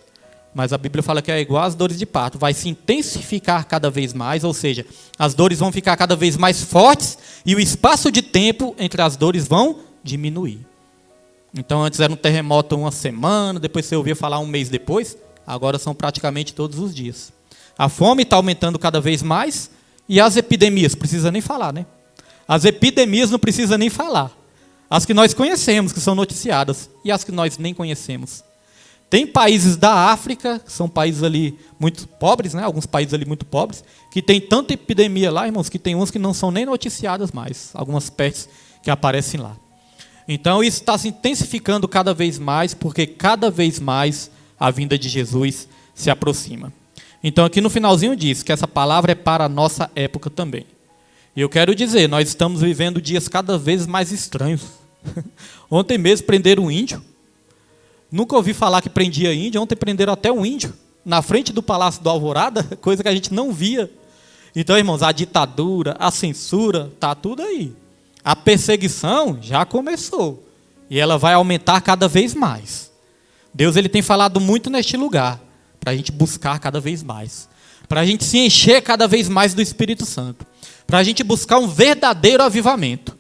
Mas a Bíblia fala que é igual às dores de parto. Vai se intensificar cada vez mais, ou seja, as dores vão ficar cada vez mais fortes e o espaço de tempo entre as dores vão diminuir. Então antes era um terremoto uma semana, depois você ouvia falar um mês depois, agora são praticamente todos os dias. A fome está aumentando cada vez mais e as epidemias, precisa nem falar, né? As epidemias não precisa nem falar. As que nós conhecemos, que são noticiadas, e as que nós nem conhecemos. Tem países da África, que são países ali muito pobres, né? Alguns países ali muito pobres, que tem tanta epidemia lá, irmãos, que tem umas que não são nem noticiadas mais, algumas pestes que aparecem lá. Então isso está se intensificando cada vez mais, porque cada vez mais a vinda de Jesus se aproxima. Então aqui no finalzinho diz que essa palavra é para a nossa época também. E eu quero dizer, nós estamos vivendo dias cada vez mais estranhos. Ontem mesmo prenderam um índio. Nunca ouvi falar que prendia índio. Ontem prenderam até um índio na frente do Palácio do Alvorada, coisa que a gente não via. Então, irmãos, a ditadura, a censura, está tudo aí. A perseguição já começou. E ela vai aumentar cada vez mais. Deus ele tem falado muito neste lugar, para a gente buscar cada vez mais. Para a gente se encher cada vez mais do Espírito Santo. Para a gente buscar um verdadeiro avivamento.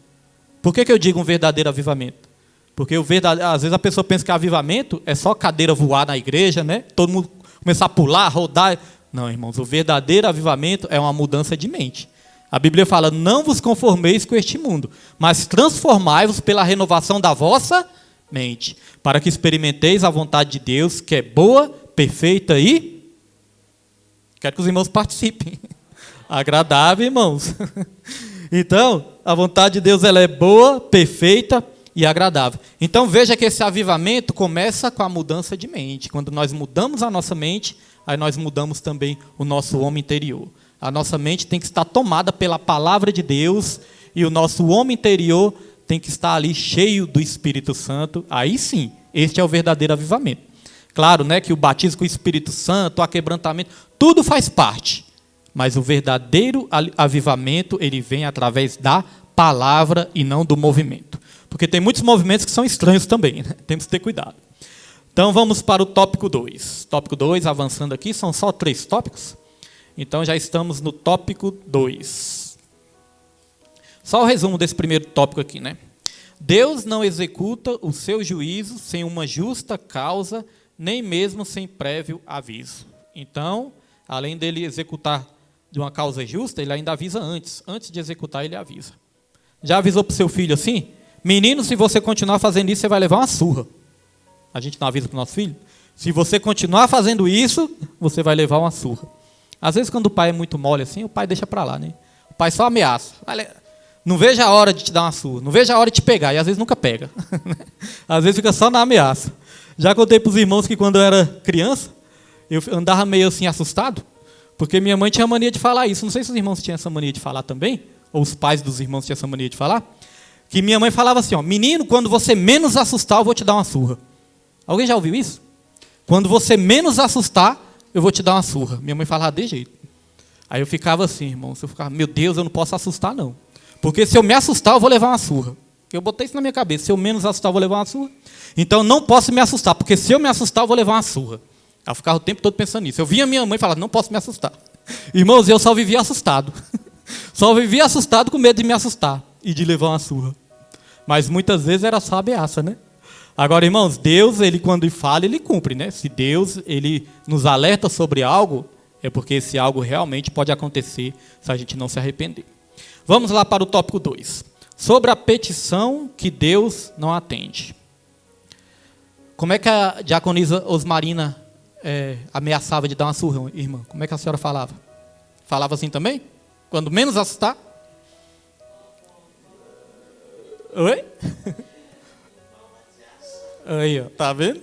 Por que eu digo um verdadeiro avivamento? Porque às vezes a pessoa pensa que avivamento é só cadeira voar na igreja, né? Todo mundo começar a pular, rodar. Não, irmãos, o verdadeiro avivamento é uma mudança de mente. A Bíblia fala, não vos conformeis com este mundo, mas transformai-vos pela renovação da vossa mente, para que experimenteis a vontade de Deus, que é boa, perfeita e... Quero que os irmãos participem. Agradável, irmãos. Então, a vontade de Deus ela é boa, perfeita e agradável. Então, veja que esse avivamento começa com a mudança de mente. Quando nós mudamos a nossa mente, aí nós mudamos também o nosso homem interior. A nossa mente tem que estar tomada pela palavra de Deus e o nosso homem interior tem que estar ali cheio do Espírito Santo. Aí sim, este é o verdadeiro avivamento. Claro, né, que o batismo com o Espírito Santo, o aquebrantamento, tudo faz parte. Mas o verdadeiro avivamento, ele vem através da palavra e não do movimento. Porque tem muitos movimentos que são estranhos também, né? Temos que ter cuidado. Então vamos para o tópico 2. Tópico 2, avançando aqui, são só 3 tópicos. Então já estamos no tópico 2. Só o resumo desse primeiro tópico aqui, né? Deus não executa o seu juízo sem uma justa causa, nem mesmo sem prévio aviso. Então, além dele executar de uma causa justa, ele ainda avisa antes. Antes de executar, ele avisa. Já avisou para o seu filho assim? Menino, se você continuar fazendo isso, você vai levar uma surra. A gente não avisa para o nosso filho? Se você continuar fazendo isso, você vai levar uma surra. Às vezes, quando o pai é muito mole assim, o pai deixa para lá, né? O pai só ameaça. Não vejo a hora de te dar uma surra. Não vejo a hora de te pegar. E às vezes nunca pega. Às vezes fica só na ameaça. Já contei para os irmãos que quando eu era criança, eu andava meio assim assustado, porque minha mãe tinha mania de falar isso. Não sei se os irmãos tinham essa mania de falar também, ou os pais dos irmãos tinham essa mania de falar, que minha mãe falava assim, ó, menino, quando você menos assustar, eu vou te dar uma surra. Alguém já ouviu isso? Quando você menos assustar, eu vou te dar uma surra. Minha mãe falava de jeito. Aí eu ficava assim, irmãos, eu ficava, meu Deus, eu não posso assustar não. Porque se eu me assustar, eu vou levar uma surra. Eu botei isso na minha cabeça, se eu menos assustar, eu vou levar uma surra. Então eu não posso me assustar, porque se eu me assustar, eu vou levar uma surra. Eu ficava o tempo todo pensando nisso. Eu via minha mãe e falava, não posso me assustar. Irmãos, eu só vivia assustado. Só vivia assustado com medo de me assustar e de levar uma surra. Mas muitas vezes era só ameaça, né? Agora, irmãos, Deus, ele quando fala, ele cumpre, né? Se Deus, ele nos alerta sobre algo, é porque esse algo realmente pode acontecer se a gente não se arrepender. Vamos lá para o tópico 2. sobre a petição que Deus não atende. Como é que a diaconisa Osmarina ameaçava de dar uma surra, irmã? Como é que a senhora falava? Falava assim também? Quando menos assustar? Oi? Aí, ó, tá vendo?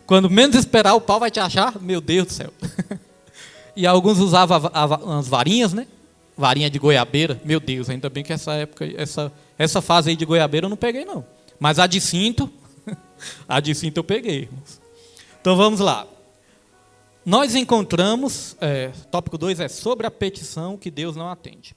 Quando menos esperar, o pau vai te achar. Meu Deus do céu. E alguns usavam as varinhas, né? Varinha de goiabeira. Meu Deus, ainda bem que essa época, essa fase aí de goiabeira eu não peguei, não. Mas a de cinto eu peguei, irmãos. Então vamos lá. Nós encontramos, tópico 2 é sobre a petição que Deus não atende.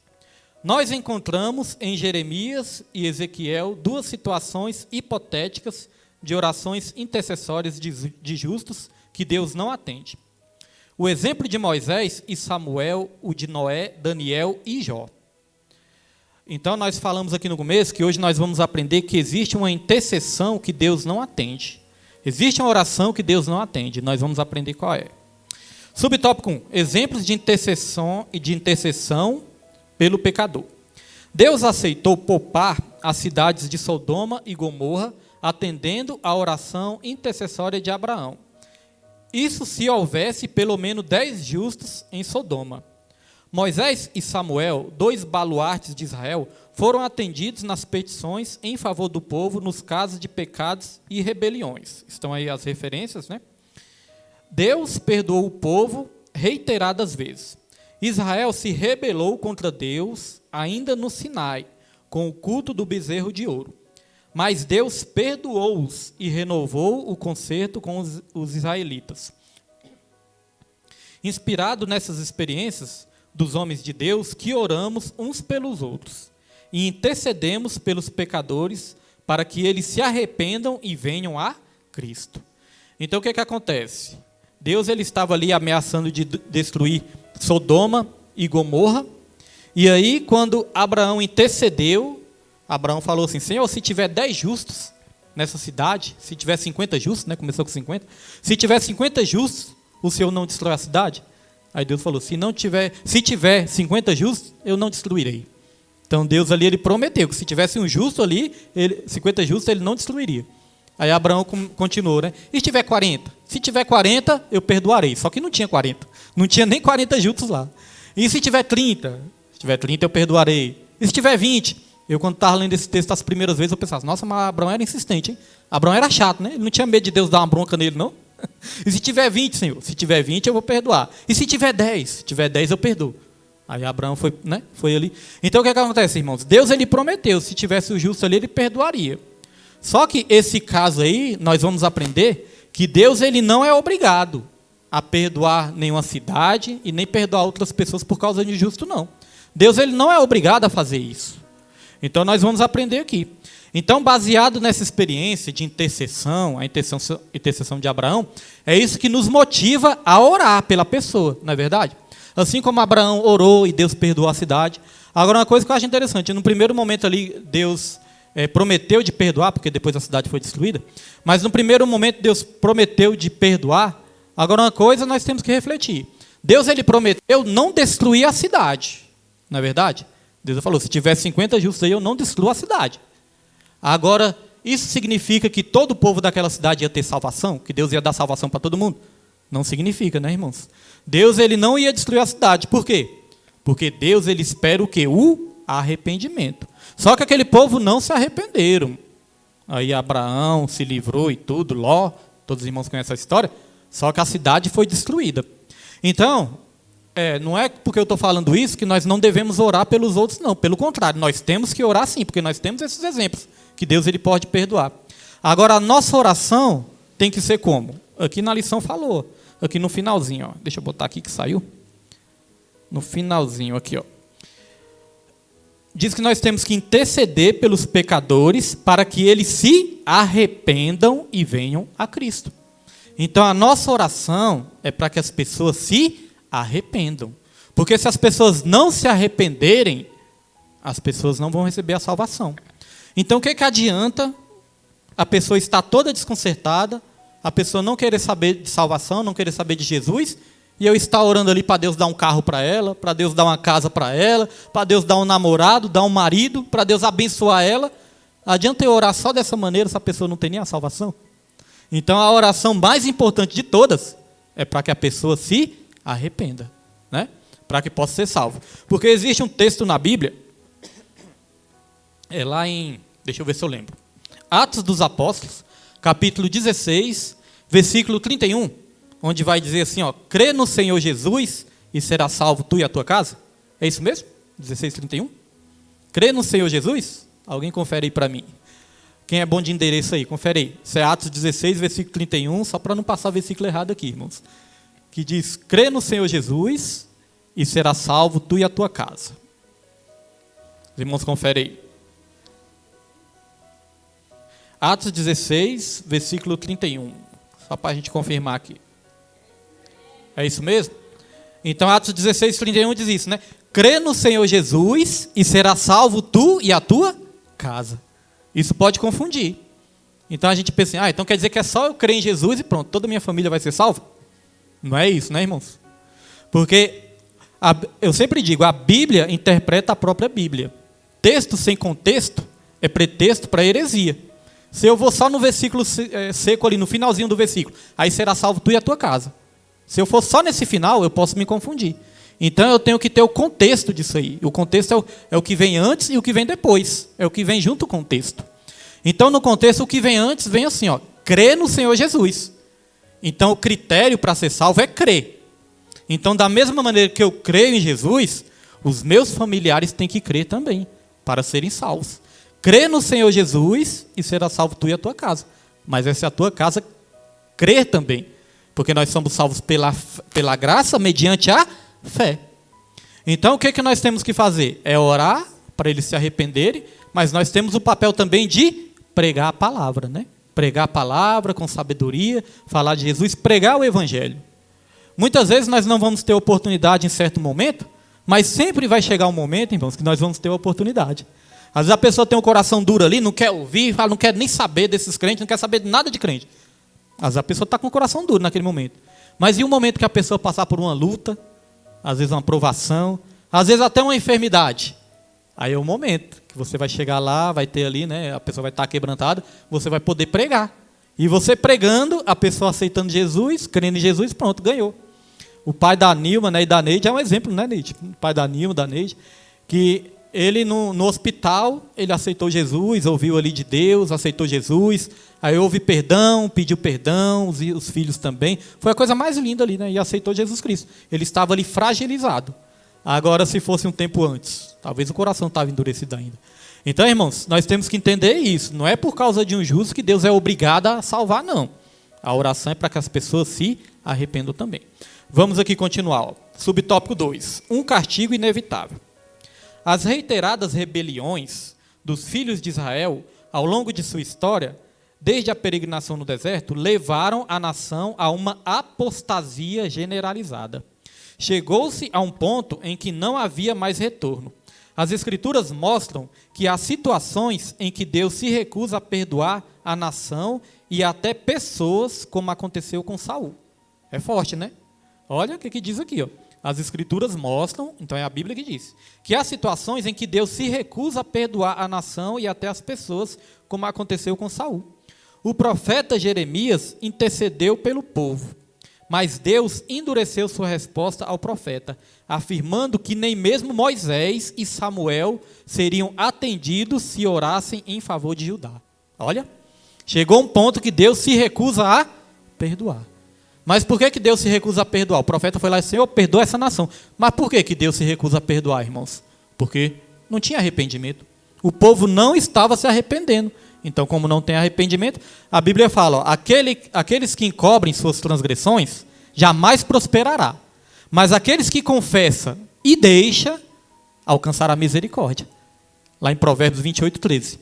Nós encontramos em Jeremias e Ezequiel duas situações hipotéticas de orações intercessórias de justos que Deus não atende. O exemplo de Moisés e Samuel, o de Noé, Daniel e Jó. Então nós falamos aqui no começo que hoje nós vamos aprender que existe uma intercessão que Deus não atende. Existe uma oração que Deus não atende. Nós vamos aprender qual é. Subtópico 1. Exemplos de intercessão pelo pecador. Deus aceitou poupar as cidades de Sodoma e Gomorra, atendendo à oração intercessória de Abraão. Isso se houvesse pelo menos 10 justos em Sodoma. Moisés e Samuel, 2 baluartes de Israel, foram atendidos nas petições em favor do povo nos casos de pecados e rebeliões. Estão aí as referências, né? Deus perdoou o povo reiteradas vezes. Israel se rebelou contra Deus ainda no Sinai, com o culto do bezerro de ouro. Mas Deus perdoou-os e renovou o concerto com os israelitas. Inspirado nessas experiências dos homens de Deus, que oramos uns pelos outros e intercedemos pelos pecadores para que eles se arrependam e venham a Cristo. Então o que acontece? Deus ele estava ali ameaçando de destruir Sodoma e Gomorra, e aí quando Abraão intercedeu, Abraão falou assim: Senhor, se tiver 10 justos nessa cidade, se tiver 50 justos, né, começou com 50, se tiver 50 justos, o Senhor não destrói a cidade? Aí Deus falou: se tiver 50 justos, eu não destruirei. Então Deus ali ele prometeu que se tivesse um justo ali, 50 justos, ele não destruiria. Aí Abraão continuou, né? E se tiver 40? Se tiver 40, eu perdoarei. Só que não tinha 40. Não tinha nem 40 justos lá. E se tiver 30? Se tiver 30, eu perdoarei. E se tiver 20? Eu, quando estava lendo esse texto as primeiras vezes, eu pensava: nossa, mas Abraão era insistente, hein? Abraão era chato, né? Ele não tinha medo de Deus dar uma bronca nele, não? E se tiver 20, Senhor? Se tiver 20, eu vou perdoar. E se tiver 10? Se tiver 10, eu perdoo. Aí Abraão foi, né? Foi ali. Então o que acontece, irmãos? Deus ele prometeu, se tivesse o justo ali, ele perdoaria. Só que esse caso aí, nós vamos aprender que Deus ele não é obrigado a perdoar nenhuma cidade e nem perdoar outras pessoas por causa de justo, não. Deus ele não é obrigado a fazer isso. Então nós vamos aprender aqui. Então, baseado nessa experiência de intercessão, a intercessão de Abraão, é isso que nos motiva a orar pela pessoa, não é verdade? Assim como Abraão orou e Deus perdoou a cidade. Agora, uma coisa que eu acho interessante, no primeiro momento ali, Deus prometeu de perdoar, porque depois a cidade foi destruída, mas no primeiro momento Deus prometeu de perdoar. Agora, uma coisa nós temos que refletir. Deus ele prometeu não destruir a cidade, não é verdade? Deus falou: se tiver 50 justos aí, eu não destruo a cidade. Agora, isso significa que todo o povo daquela cidade ia ter salvação? Que Deus ia dar salvação para todo mundo? Não significa, né, irmãos? Deus ele não ia destruir a cidade. Por quê? Porque Deus ele espera o quê? O arrependimento. Só que aquele povo não se arrependeram. Aí Abraão se livrou e tudo, Ló, todos os irmãos conhecem essa história. Só que a cidade foi destruída. Então, não é porque eu estou falando isso que nós não devemos orar pelos outros, não. Pelo contrário, nós temos que orar sim, porque nós temos esses exemplos, que Deus ele pode perdoar. Agora, a nossa oração tem que ser como? Aqui na lição falou, aqui no finalzinho, ó. Deixa eu botar aqui que saiu. No finalzinho aqui, ó. Diz que nós temos que interceder pelos pecadores para que eles se arrependam e venham a Cristo. Então, a nossa oração é para que as pessoas se arrependam. Porque se as pessoas não se arrependerem, as pessoas não vão receber a salvação. Então, o que adianta a pessoa estar toda desconcertada, a pessoa não querer saber de salvação, não querer saber de Jesus, e eu estar orando ali para Deus dar um carro para ela, para Deus dar uma casa para ela, para Deus dar um namorado, dar um marido, para Deus abençoar ela. Adianta eu orar só dessa maneira, essa pessoa não tem nem a salvação? Então a oração mais importante de todas é para que a pessoa se arrependa, né? Para que possa ser salvo. Porque existe um texto na Bíblia, é lá em, deixa eu ver se eu lembro, Atos dos Apóstolos, capítulo 16, versículo 31, onde vai dizer assim, ó, crê no Senhor Jesus e será salvo tu e a tua casa. É isso mesmo? 16:31? Crê no Senhor Jesus? Alguém confere aí para mim. Quem é bom de endereço aí, confere aí. Isso é Atos 16, versículo 31, só para não passar o versículo errado aqui, irmãos. Que diz, crê no Senhor Jesus e será salvo tu e a tua casa. Os irmãos, confere aí. Atos 16, versículo 31. Só para a gente confirmar aqui. É isso mesmo? Então, Atos 16, 31 diz isso, né? Crê no Senhor Jesus e será salvo tu e a tua casa. Isso pode confundir. Então, a gente pensa assim, então quer dizer que é só eu crer em Jesus e pronto, toda a minha família vai ser salva? Não é isso, né, irmãos? Porque, eu sempre digo, a Bíblia interpreta a própria Bíblia. Texto sem contexto é pretexto para heresia. Se eu vou só no versículo seco ali, no finalzinho do versículo, aí será salvo tu e a tua casa. Se eu for só nesse final, eu posso me confundir. Então eu tenho que ter o contexto disso aí. O contexto é o que vem antes e o que vem depois. É o que vem junto com o texto. Então no contexto, o que vem antes vem assim, ó, crê no Senhor Jesus. Então o critério para ser salvo é crer. Então da mesma maneira que eu creio em Jesus, os meus familiares têm que crer também, para serem salvos. Crê no Senhor Jesus e será salvo tu e a tua casa. Mas essa é a tua casa crer também. Porque nós somos salvos pela graça, mediante a fé. Então o que nós temos que fazer? É orar para eles se arrependerem, mas nós temos o papel também de pregar a palavra, né? Pregar a palavra com sabedoria, falar de Jesus, pregar o evangelho. Muitas vezes nós não vamos ter oportunidade em certo momento, mas sempre vai chegar um momento, irmãos, que nós vamos ter oportunidade. Às vezes a pessoa tem um coração duro ali, não quer ouvir, não quer nem saber desses crentes, não quer saber de nada de crente. Às vezes a pessoa está com o coração duro naquele momento. Mas e o momento que a pessoa passar por uma luta, às vezes uma provação, às vezes até uma enfermidade? Aí é o momento que você vai chegar lá, vai ter ali, né, a pessoa vai estar quebrantada, você vai poder pregar. E você pregando, a pessoa aceitando Jesus, crendo em Jesus, pronto, ganhou. O pai da Nilma, né, e da Neide é um exemplo, né, Neide? O pai da Nilma, da Neide, que ele no hospital, ele aceitou Jesus, ouviu ali de Deus, aceitou Jesus, aí houve perdão, pediu perdão, os filhos também. Foi a coisa mais linda ali, né? E aceitou Jesus Cristo. Ele estava ali fragilizado. Agora, se fosse um tempo antes, talvez o coração estava endurecido ainda. Então, irmãos, nós temos que entender isso. Não é por causa de um justo que Deus é obrigado a salvar, não. A oração é para que as pessoas se arrependam também. Vamos aqui continuar. Ó. Subtópico 2. Um castigo inevitável. As reiteradas rebeliões dos filhos de Israel, ao longo de sua história, desde a peregrinação no deserto, levaram a nação a uma apostasia generalizada. Chegou-se a um ponto em que não havia mais retorno. As Escrituras mostram que há situações em que Deus se recusa a perdoar a nação e até pessoas, como aconteceu com Saul. É forte, né? Olha o que diz aqui, ó. As Escrituras mostram, então é a Bíblia que diz, que há situações em que Deus se recusa a perdoar a nação e até as pessoas, como aconteceu com Saul. O profeta Jeremias intercedeu pelo povo, mas Deus endureceu sua resposta ao profeta, afirmando que nem mesmo Moisés e Samuel seriam atendidos se orassem em favor de Judá. Olha, chegou um ponto que Deus se recusa a perdoar. Mas por que Deus se recusa a perdoar? O profeta foi lá e disse, Senhor, perdoa essa nação. Mas por que Deus se recusa a perdoar, irmãos? Porque não tinha arrependimento. O povo não estava se arrependendo. Então, como não tem arrependimento, a Bíblia fala, ó, aqueles que encobrem suas transgressões, jamais prosperará. Mas aqueles que confessam e deixam, alcançará misericórdia. Lá em Provérbios 28, 13.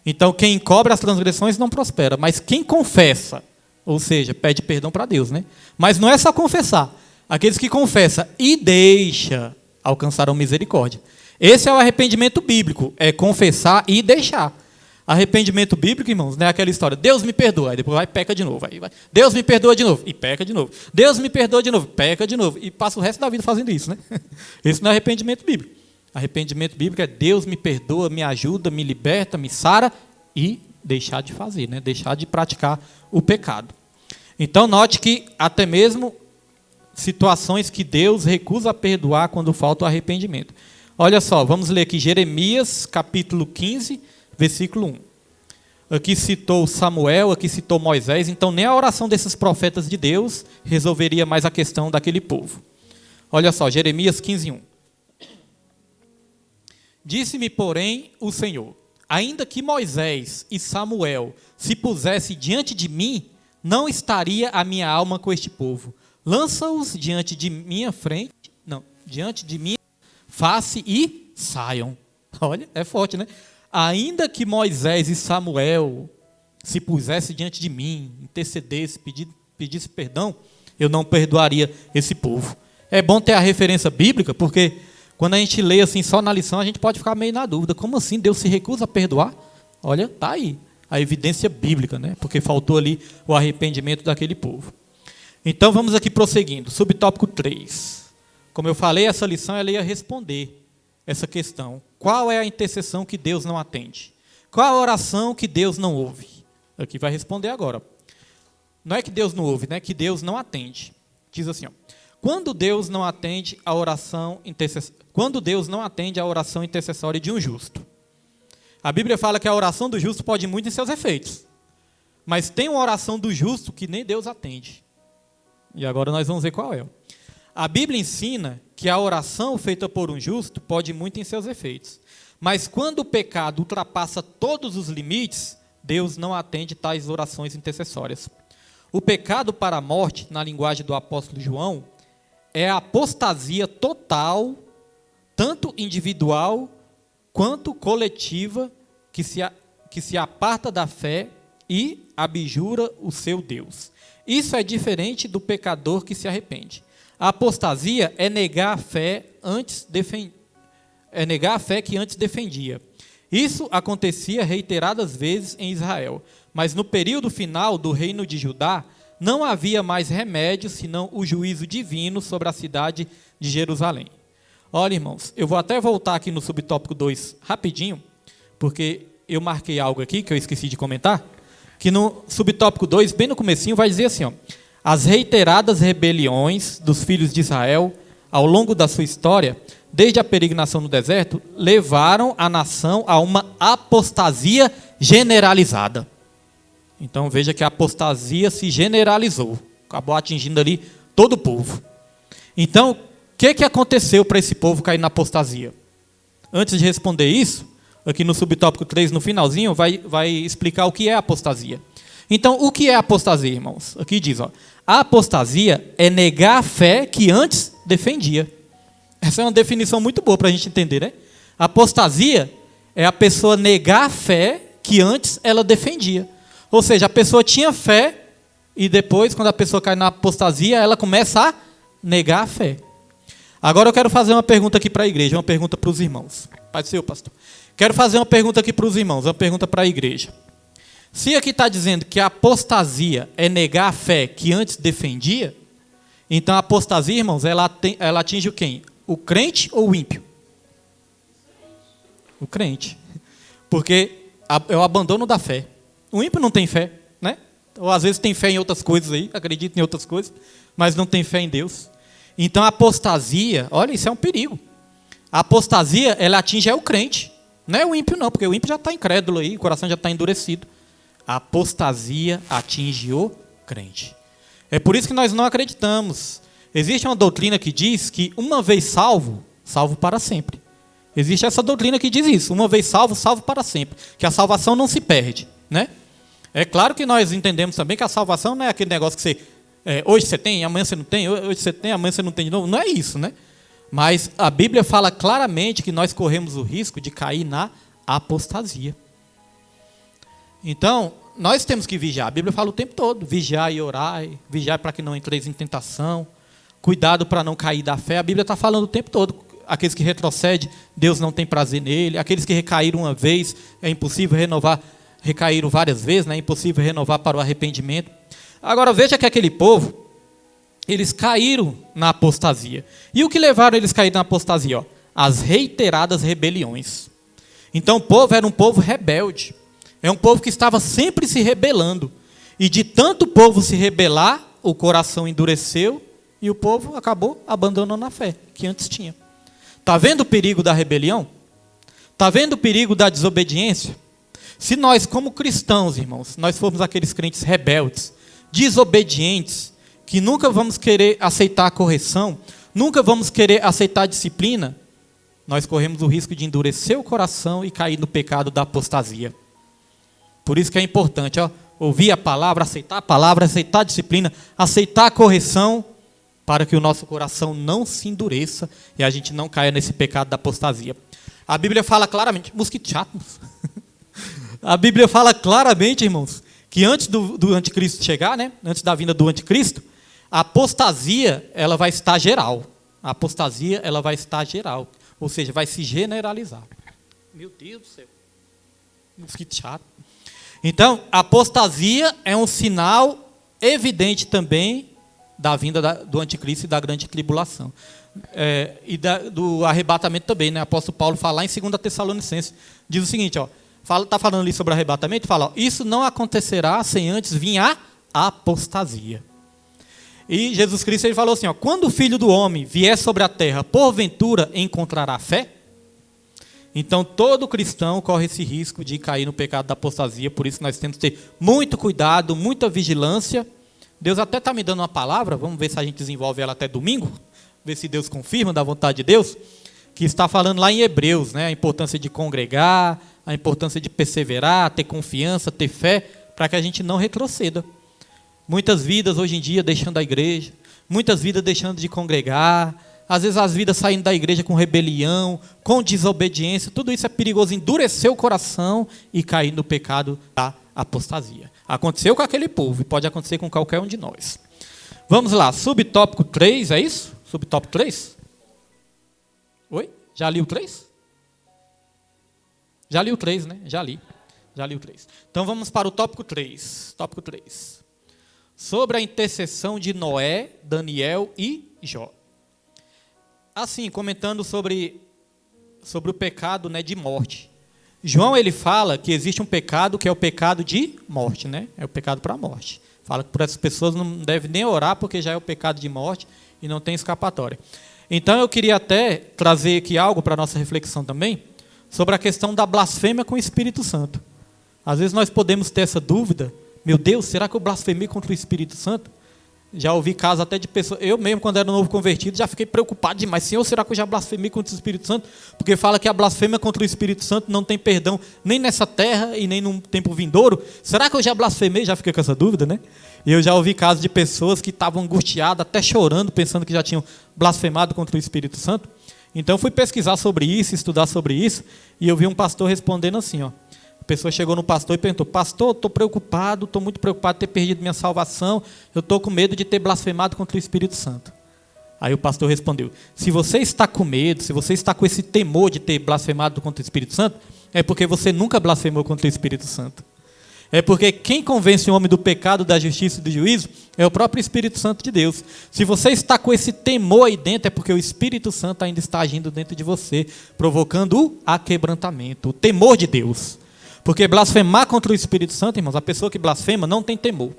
Então, quem encobre as transgressões não prospera. Mas quem confessa, ou seja, pede perdão para Deus, né? Mas não é só confessar. Aqueles que confessam e deixam, alcançarão misericórdia. Esse é o arrependimento bíblico, é confessar e deixar. Arrependimento bíblico, irmãos, não é aquela história, Deus me perdoa, aí depois vai e peca de novo. Aí vai, Deus me perdoa de novo, e peca de novo. Deus me perdoa de novo, peca de novo. E passa o resto da vida fazendo isso, né? Isso não é arrependimento bíblico. Arrependimento bíblico é Deus me perdoa, me ajuda, me liberta, me sara e deixar de fazer, né? Deixar de praticar o pecado. Então, note que até mesmo situações que Deus recusa perdoar quando falta o arrependimento. Olha só, vamos ler aqui Jeremias, capítulo 15, versículo 1. Aqui citou Samuel, aqui citou Moisés, então nem a oração desses profetas de Deus resolveria mais a questão daquele povo. Olha só, Jeremias 15, 1. Disse-me, porém, o Senhor, ainda que Moisés e Samuel se pusessem diante de mim, não estaria a minha alma com este povo. Lança-os diante de minha frente, não, diante de minha face e saiam. Olha, é forte, né? Ainda que Moisés e Samuel se pusessem diante de mim, intercedesse, pedisse perdão, eu não perdoaria esse povo. É bom ter a referência bíblica, porque quando a gente lê assim só na lição, a gente pode ficar meio na dúvida. Como assim Deus se recusa a perdoar? Olha, está aí a evidência bíblica, né? Porque faltou ali o arrependimento daquele povo. Então vamos aqui prosseguindo, subtópico 3. Como eu falei, essa lição ela ia responder essa questão. Qual é a intercessão que Deus não atende? Qual a oração que Deus não ouve? Aqui vai responder agora. Não é que Deus não ouve, né? Que Deus não atende. Diz assim, ó, quando Deus não atende a oração intercessória de um justo. A Bíblia fala que a oração do justo pode ir muito em seus efeitos. Mas tem uma oração do justo que nem Deus atende. E agora nós vamos ver qual é. A Bíblia ensina que a oração feita por um justo pode ir muito em seus efeitos. Mas quando o pecado ultrapassa todos os limites, Deus não atende tais orações intercessórias. O pecado para a morte, na linguagem do apóstolo João, é a apostasia total, tanto individual quanto coletiva, que se aparta da fé e abjura o seu Deus. Isso é diferente do pecador que se arrepende. A apostasia é negar a fé que antes defendia. Isso acontecia reiteradas vezes em Israel, mas no período final do reino de Judá, não havia mais remédio senão o juízo divino sobre a cidade de Jerusalém. Olha, irmãos, eu vou até voltar aqui no subtópico 2 rapidinho, porque eu marquei algo aqui que eu esqueci de comentar, que no subtópico 2, bem no comecinho, vai dizer assim, ó, as reiteradas rebeliões dos filhos de Israel ao longo da sua história, desde a peregrinação no deserto, levaram a nação a uma apostasia generalizada. Então veja que a apostasia se generalizou, acabou atingindo ali todo o povo. Então, o que aconteceu para esse povo cair na apostasia? Antes de responder isso, aqui no subtópico 3, no finalzinho, vai explicar o que é apostasia. Então, o que é apostasia, irmãos? Aqui diz, ó, a apostasia é negar a fé que antes defendia. Essa é uma definição muito boa para a gente entender, né? A apostasia é a pessoa negar a fé que antes ela defendia. Ou seja, a pessoa tinha fé e depois, quando a pessoa cai na apostasia, ela começa a negar a fé. Agora eu quero fazer uma pergunta aqui para a igreja, uma pergunta para os irmãos. Pode ser, pastor. Quero fazer uma pergunta aqui para os irmãos, uma pergunta para a igreja. Se aqui está dizendo que a apostasia é negar a fé que antes defendia, então a apostasia, irmãos, ela atinge quem? O crente ou o ímpio? O crente. Porque é o abandono da fé. O ímpio não tem fé, né? Ou às vezes tem fé em outras coisas aí, acredita em outras coisas, mas não tem fé em Deus. Então a apostasia, olha, isso é um perigo. A apostasia, ela atinge o crente, não é o ímpio não, porque o ímpio já está incrédulo aí, o coração já está endurecido. A apostasia atinge o crente. É por isso que nós não acreditamos. Existe uma doutrina que diz que uma vez salvo, salvo para sempre. Existe essa doutrina que diz isso, uma vez salvo, salvo para sempre. Que a salvação não se perde, né? É claro que nós entendemos também que a salvação não é aquele negócio que você... hoje você tem, amanhã você não tem, hoje você tem, amanhã você não tem de novo. Não é isso, né? Mas a Bíblia fala claramente que nós corremos o risco de cair na apostasia. Então, nós temos que vigiar. A Bíblia fala o tempo todo, vigiar e orar, vigiar para que não entreis em tentação, cuidado para não cair da fé. A Bíblia está falando o tempo todo. aqueles que retrocedem, Deus não tem prazer nele. Aqueles que recaíram uma vez, é impossível renovar, recaíram várias vezes, né? É impossível renovar para o arrependimento. Agora veja que aquele povo, eles caíram na apostasia. E o que levaram eles a cair na apostasia? Ó, as reiteradas rebeliões. Então o povo era um povo rebelde. É um povo que estava sempre se rebelando. E de tanto o povo se rebelar, o coração endureceu e o povo acabou abandonando a fé que antes tinha. Está vendo o perigo da rebelião? Está vendo o perigo da desobediência? Se nós, como cristãos, irmãos, nós formos aqueles crentes rebeldes, desobedientes, que nunca vamos querer aceitar a correção, nunca vamos querer aceitar a disciplina, nós corremos o risco de endurecer o coração e cair no pecado da apostasia. Por isso que é importante, ó, ouvir a palavra, aceitar a disciplina, aceitar a correção, para que o nosso coração não se endureça e a gente não caia nesse pecado da apostasia. A Bíblia fala claramente, a Bíblia fala claramente, irmãos, que antes do anticristo chegar, né, antes da vinda do anticristo, a apostasia ela vai estar geral. A apostasia ela vai estar geral, ou seja, vai se generalizar. Meu Deus do céu. Mosquito chato. Então, a apostasia é um sinal evidente também da vinda do anticristo e da grande tribulação. Do arrebatamento também, né? O apóstolo Paulo fala lá em 2 Tessalonicenses, diz o seguinte, ó, está falando ali sobre arrebatamento, fala, ó, isso não acontecerá sem antes vir a apostasia. E Jesus Cristo ele falou assim, ó, quando o Filho do Homem vier sobre a terra, porventura encontrará fé? Então todo cristão corre esse risco de cair no pecado da apostasia, por isso nós temos que ter muito cuidado, muita vigilância. Deus até está me dando uma palavra, vamos ver se a gente desenvolve ela até domingo, ver se Deus confirma da vontade de Deus, que está falando lá em Hebreus, né, a importância de congregar, a importância de perseverar, ter confiança, ter fé, para que a gente não retroceda. Muitas vidas hoje em dia deixando a igreja, muitas vidas deixando de congregar, às vezes as vidas saindo da igreja com rebelião, com desobediência, tudo isso é perigoso, endurecer o coração e cair no pecado da apostasia. Aconteceu com aquele povo e pode acontecer com qualquer um de nós. Vamos lá, subtópico 3, é isso? Subtópico 3? Oi? Já li o 3? Já li o 3, né? Já li o 3. Então vamos para o tópico 3. Tópico 3. Sobre a intercessão de Noé, Daniel e Jó. Assim, comentando sobre o pecado, né, de morte. João ele fala que existe um pecado que é o pecado de morte, né? É o pecado para a morte. Fala que por essas pessoas não deve nem orar porque já é o pecado de morte e não tem escapatória. Então eu queria até trazer aqui algo para a nossa reflexão também sobre a questão da blasfêmia com o Espírito Santo. Às vezes nós podemos ter essa dúvida, meu Deus, será que eu blasfemei contra o Espírito Santo? Já ouvi casos até de pessoas, eu mesmo quando era novo convertido, já fiquei preocupado demais. Senhor, será que eu já blasfemei contra o Espírito Santo? Porque fala que a blasfêmia contra o Espírito Santo não tem perdão nem nessa terra e nem num tempo vindouro. Será que eu já blasfemei? Já fiquei com essa dúvida, né? E eu já ouvi casos de pessoas que estavam angustiadas, até chorando, pensando que já tinham blasfemado contra o Espírito Santo. Então fui pesquisar sobre isso, estudar sobre isso, e eu vi um pastor respondendo assim, ó. A pessoa chegou no pastor e perguntou, pastor, estou preocupado, estou muito preocupado de ter perdido minha salvação, eu estou com medo de ter blasfemado contra o Espírito Santo. Aí o pastor respondeu, se você está com medo, se você está com esse temor de ter blasfemado contra o Espírito Santo, é porque você nunca blasfemou contra o Espírito Santo. É porque quem convence o homem do pecado, da justiça e do juízo é o próprio Espírito Santo de Deus. Se você está com esse temor aí dentro, é porque o Espírito Santo ainda está agindo dentro de você, provocando o aquebrantamento, o temor de Deus. Porque blasfemar contra o Espírito Santo, irmãos, a pessoa que blasfema não tem temor.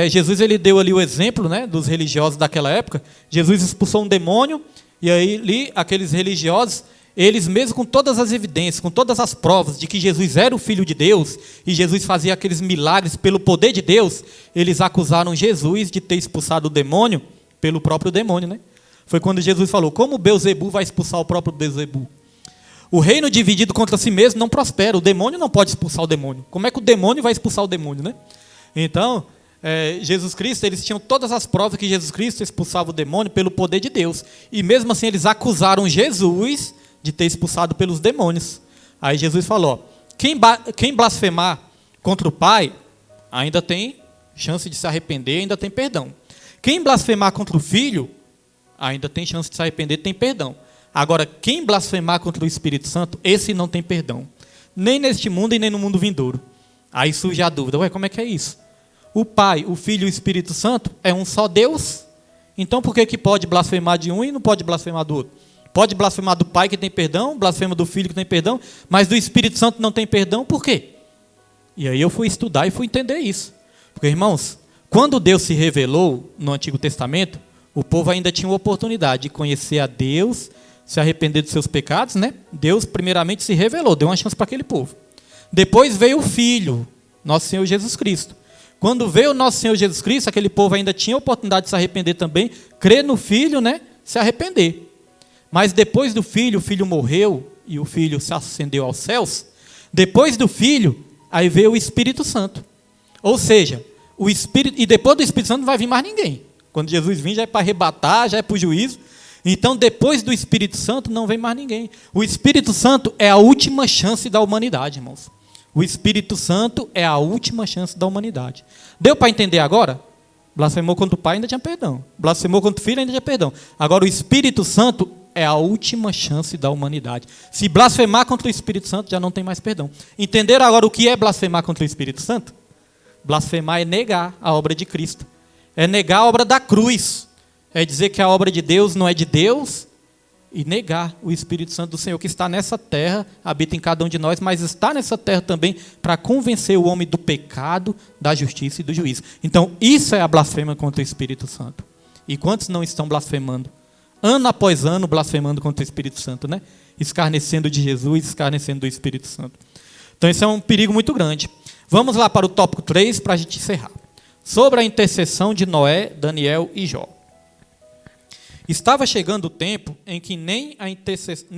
Jesus ele deu ali o exemplo, né, dos religiosos daquela época. Jesus expulsou um demônio e aí ali, aqueles religiosos, eles mesmo com todas as evidências, com todas as provas de que Jesus era o Filho de Deus e Jesus fazia aqueles milagres pelo poder de Deus, eles acusaram Jesus de ter expulsado o demônio pelo próprio demônio, né? Foi quando Jesus falou, como Beelzebu vai expulsar o próprio Beelzebu? O reino dividido contra si mesmo não prospera. O demônio não pode expulsar o demônio. Como é que o demônio vai expulsar o demônio, né? Então, Jesus Cristo, eles tinham todas as provas que Jesus Cristo expulsava o demônio pelo poder de Deus. E mesmo assim eles acusaram Jesus de ter expulsado pelos demônios. Aí Jesus falou, quem blasfemar contra o Pai, ainda tem chance de se arrepender, ainda tem perdão. Quem blasfemar contra o Filho, ainda tem chance de se arrepender, tem perdão. Agora, quem blasfemar contra o Espírito Santo, esse não tem perdão. Nem neste mundo e nem no mundo vindouro. Aí surge a dúvida, como é que é isso? O Pai, o Filho e o Espírito Santo é um só Deus? Então por que pode blasfemar de um e não pode blasfemar do outro? Pode blasfemar do Pai que tem perdão, blasfema do Filho que tem perdão, mas do Espírito Santo não tem perdão, por quê? E aí eu fui estudar e fui entender isso. Porque, irmãos, quando Deus se revelou no Antigo Testamento, o povo ainda tinha uma oportunidade de conhecer a Deus, se arrepender dos seus pecados, né? Deus primeiramente se revelou, deu uma chance para aquele povo. Depois veio o Filho, nosso Senhor Jesus Cristo. Quando veio o nosso Senhor Jesus Cristo, aquele povo ainda tinha a oportunidade de se arrepender também, crer no Filho, né? Se arrepender. Mas depois do Filho, o Filho morreu e o Filho se ascendeu aos céus. Depois do Filho, aí veio o Espírito Santo. Ou seja, o Espírito, e depois do Espírito Santo não vai vir mais ninguém. Quando Jesus vir, já é para arrebatar, já é para o juízo. Então, depois do Espírito Santo, não vem mais ninguém. O Espírito Santo é a última chance da humanidade, irmãos. O Espírito Santo é a última chance da humanidade. Deu para entender agora? Blasfemou contra o Pai, ainda tinha perdão. Blasfemou contra o Filho, ainda tinha perdão. Agora, o Espírito Santo é a última chance da humanidade. Se blasfemar contra o Espírito Santo, já não tem mais perdão. Entenderam agora o que é blasfemar contra o Espírito Santo? Blasfemar é negar a obra de Cristo. É negar a obra da cruz. É dizer que a obra de Deus não é de Deus e negar o Espírito Santo do Senhor que está nessa terra, habita em cada um de nós, mas está nessa terra também para convencer o homem do pecado, da justiça e do juízo. Então, isso é a blasfêmia contra o Espírito Santo. E quantos não estão blasfemando? Ano após ano blasfemando contra o Espírito Santo, né? Escarnecendo de Jesus, escarnecendo do Espírito Santo. Então, isso é um perigo muito grande. Vamos lá para o tópico 3 para a gente encerrar. Sobre a intercessão de Noé, Daniel e Jó. Estava chegando o tempo em que nem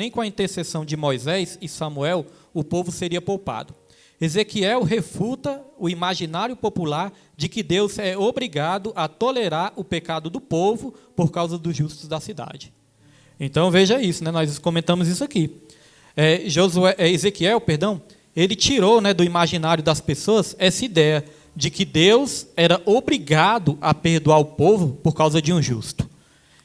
com a intercessão de Moisés e Samuel o povo seria poupado. Ezequiel refuta o imaginário popular de que Deus é obrigado a tolerar o pecado do povo por causa dos justos da cidade. Então veja isso, né? Nós comentamos isso aqui. Ezequiel, ele tirou, né, do imaginário das pessoas essa ideia de que Deus era obrigado a perdoar o povo por causa de um justo.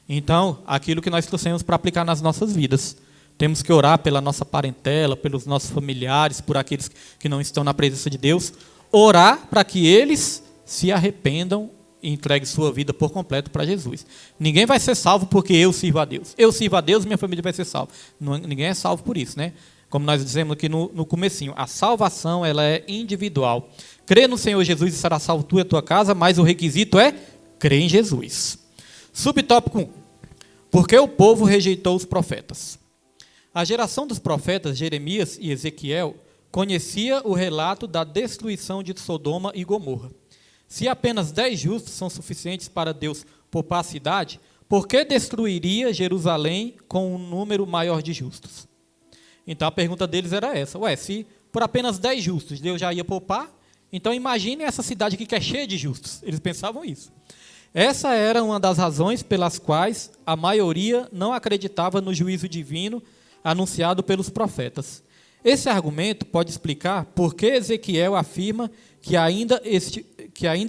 Então, aquilo que nós trouxemos para aplicar nas nossas vidas. Temos que orar pela nossa parentela, pelos nossos familiares, por aqueles que não estão na presença de Deus. Orar para que eles se arrependam e entreguem sua vida por completo para Jesus. Ninguém vai ser salvo porque eu sirvo a Deus. Eu sirvo a Deus, minha família vai ser salva. Ninguém é salvo por isso, né? Como nós dizemos aqui no comecinho, a salvação ela é individual. Crer no Senhor Jesus e será salvo tu e a tua casa, mas o requisito é crer em Jesus. Subtópico 1. Por que o povo rejeitou os profetas? A geração dos profetas Jeremias e Ezequiel conhecia o relato da destruição de Sodoma e Gomorra. Se apenas 10 justos são suficientes para Deus poupar a cidade, por que destruiria Jerusalém com um número maior de justos? Então a pergunta deles era essa. Se por apenas 10 justos Deus já ia poupar, então imagine essa cidade aqui que é cheia de justos. Eles pensavam isso. Essa era uma das razões pelas quais a maioria não acreditava no juízo divino anunciado pelos profetas. Esse argumento pode explicar por que Ezequiel afirma que ainda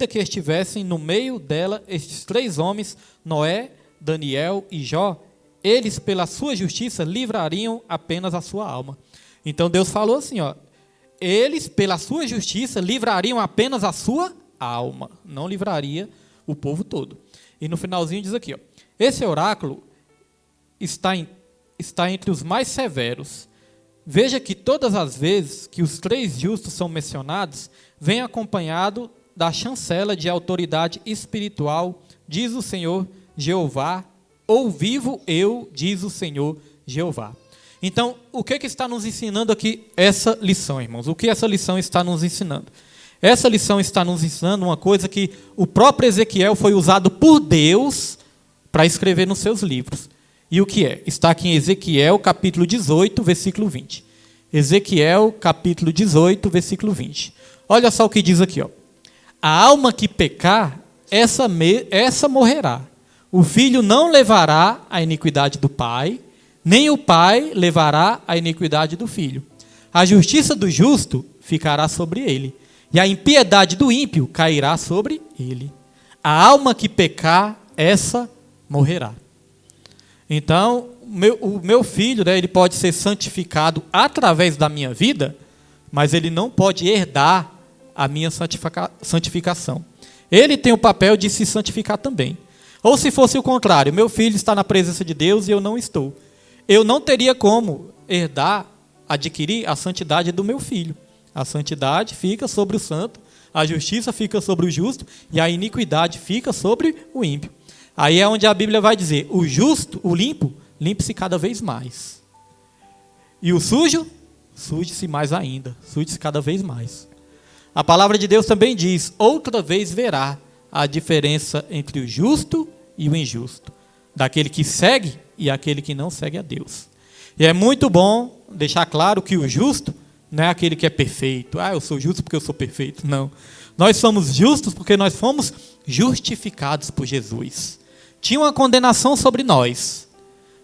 que estivessem no meio dela estes 3 homens, Noé, Daniel e Jó, eles pela sua justiça livrariam apenas a sua alma. Então Deus falou assim, eles pela sua justiça livrariam apenas a sua alma, não livraria o povo todo. E no finalzinho diz aqui, esse oráculo está entre os mais severos. Veja que todas as vezes que os 3 justos são mencionados, vem acompanhado da chancela de autoridade espiritual, diz o Senhor Jeová, ou vivo eu, diz o Senhor Jeová. Então, o que está nos ensinando aqui essa lição, irmãos? O que essa lição está nos ensinando? Essa lição está nos ensinando uma coisa que o próprio Ezequiel foi usado por Deus para escrever nos seus livros. E o que é? Está aqui em Ezequiel, capítulo 18, versículo 20. Ezequiel, capítulo 18, versículo 20. Olha só o que diz aqui. A alma que pecar, essa morrerá. O filho não levará a iniquidade do pai, nem o pai levará a iniquidade do filho. A justiça do justo ficará sobre ele, e a impiedade do ímpio cairá sobre ele. A alma que pecar, essa morrerá. Então, o meu filho, né, ele pode ser santificado através da minha vida, mas ele não pode herdar a minha santificação. Ele tem o papel de se santificar também. Ou se fosse o contrário, meu filho está na presença de Deus e eu não estou. Eu não teria como herdar, adquirir a santidade do meu filho. A santidade fica sobre o santo, a justiça fica sobre o justo e a iniquidade fica sobre o ímpio. Aí é onde a Bíblia vai dizer, o justo, o limpo, limpe-se cada vez mais. E o sujo, suje-se mais ainda, suje-se cada vez mais. A palavra de Deus também diz, outra vez verá a diferença entre o justo e o injusto, daquele que segue e aquele que não segue a Deus. E é muito bom deixar claro que o justo não é aquele que é perfeito. Eu sou justo porque eu sou perfeito. Não. Nós somos justos porque nós fomos justificados por Jesus. Tinha uma condenação sobre nós.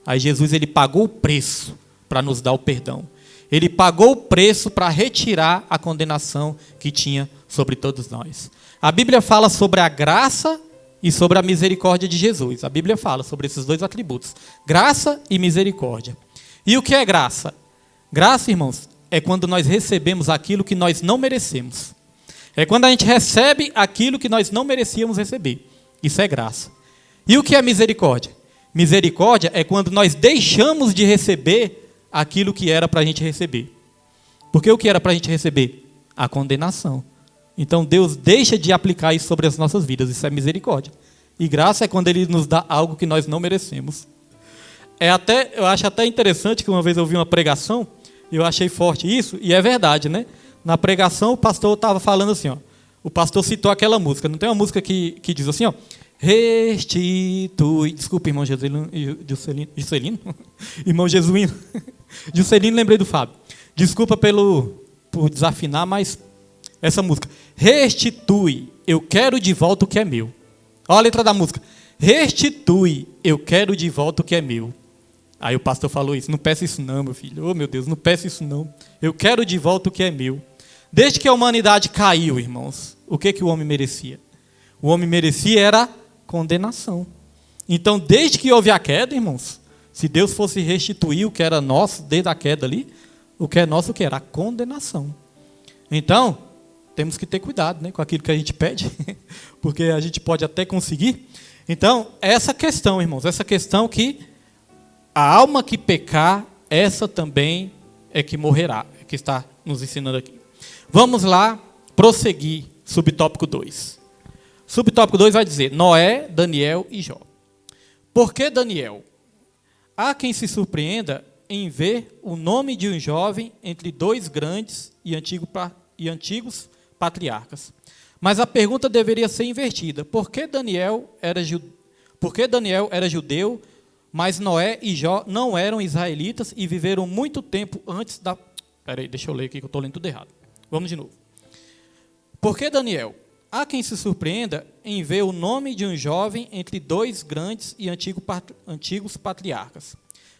Aí Jesus ele pagou o preço para nos dar o perdão. Ele pagou o preço para retirar a condenação que tinha sobre todos nós. A Bíblia fala sobre a graça e sobre a misericórdia de Jesus. A Bíblia fala sobre esses dois atributos, graça e misericórdia. E o que é graça? Graça, irmãos, é quando nós recebemos aquilo que nós não merecemos. É quando a gente recebe aquilo que nós não merecíamos receber. Isso é graça. E o que é misericórdia? Misericórdia é quando nós deixamos de receber aquilo que era para a gente receber. Porque o que era para a gente receber? A condenação. Então Deus deixa de aplicar isso sobre as nossas vidas. Isso é misericórdia. E graça é quando Ele nos dá algo que nós não merecemos. Eu acho até interessante que uma vez eu vi uma pregação, eu achei forte isso, e é verdade, né? Na pregação o pastor estava falando assim, ó, o pastor citou aquela música, não tem uma música que diz assim, ó, restitui, desculpa, irmão Juscelino, irmão Jesuíno, Juscelino, lembrei do Fábio, desculpa por desafinar, mas essa música, restitui, eu quero de volta o que é meu. Olha a letra da música, restitui, eu quero de volta o que é meu. Aí o pastor falou isso, não peça isso não, meu filho, oh meu Deus, não peça isso não, eu quero de volta o que é meu. Desde que a humanidade caiu, irmãos, o que o homem merecia? O homem merecia era condenação. Então, desde que houve a queda, irmãos, se Deus fosse restituir o que era nosso desde a queda ali, o que é nosso, o que era? A condenação. Então, temos que ter cuidado, né, com aquilo que a gente pede, porque a gente pode até conseguir. Então, essa questão, irmãos, essa questão que a alma que pecar, essa também é que morrerá, é que está nos ensinando aqui. Vamos lá, prosseguir, subtópico 2. Subtópico 2 vai dizer, Noé, Daniel e Jó. Por que Daniel? Há quem se surpreenda em ver o nome de um jovem entre dois grandes e antigos patriarcas. Mas a pergunta deveria ser invertida. Por que Daniel era judeu, mas Noé e Jó não eram israelitas e viveram muito tempo antes da... Peraí, deixa eu ler aqui que eu estou lendo tudo errado. Vamos de novo. Por que Daniel? Há quem se surpreenda em ver o nome de um jovem entre dois grandes e antigos patriarcas.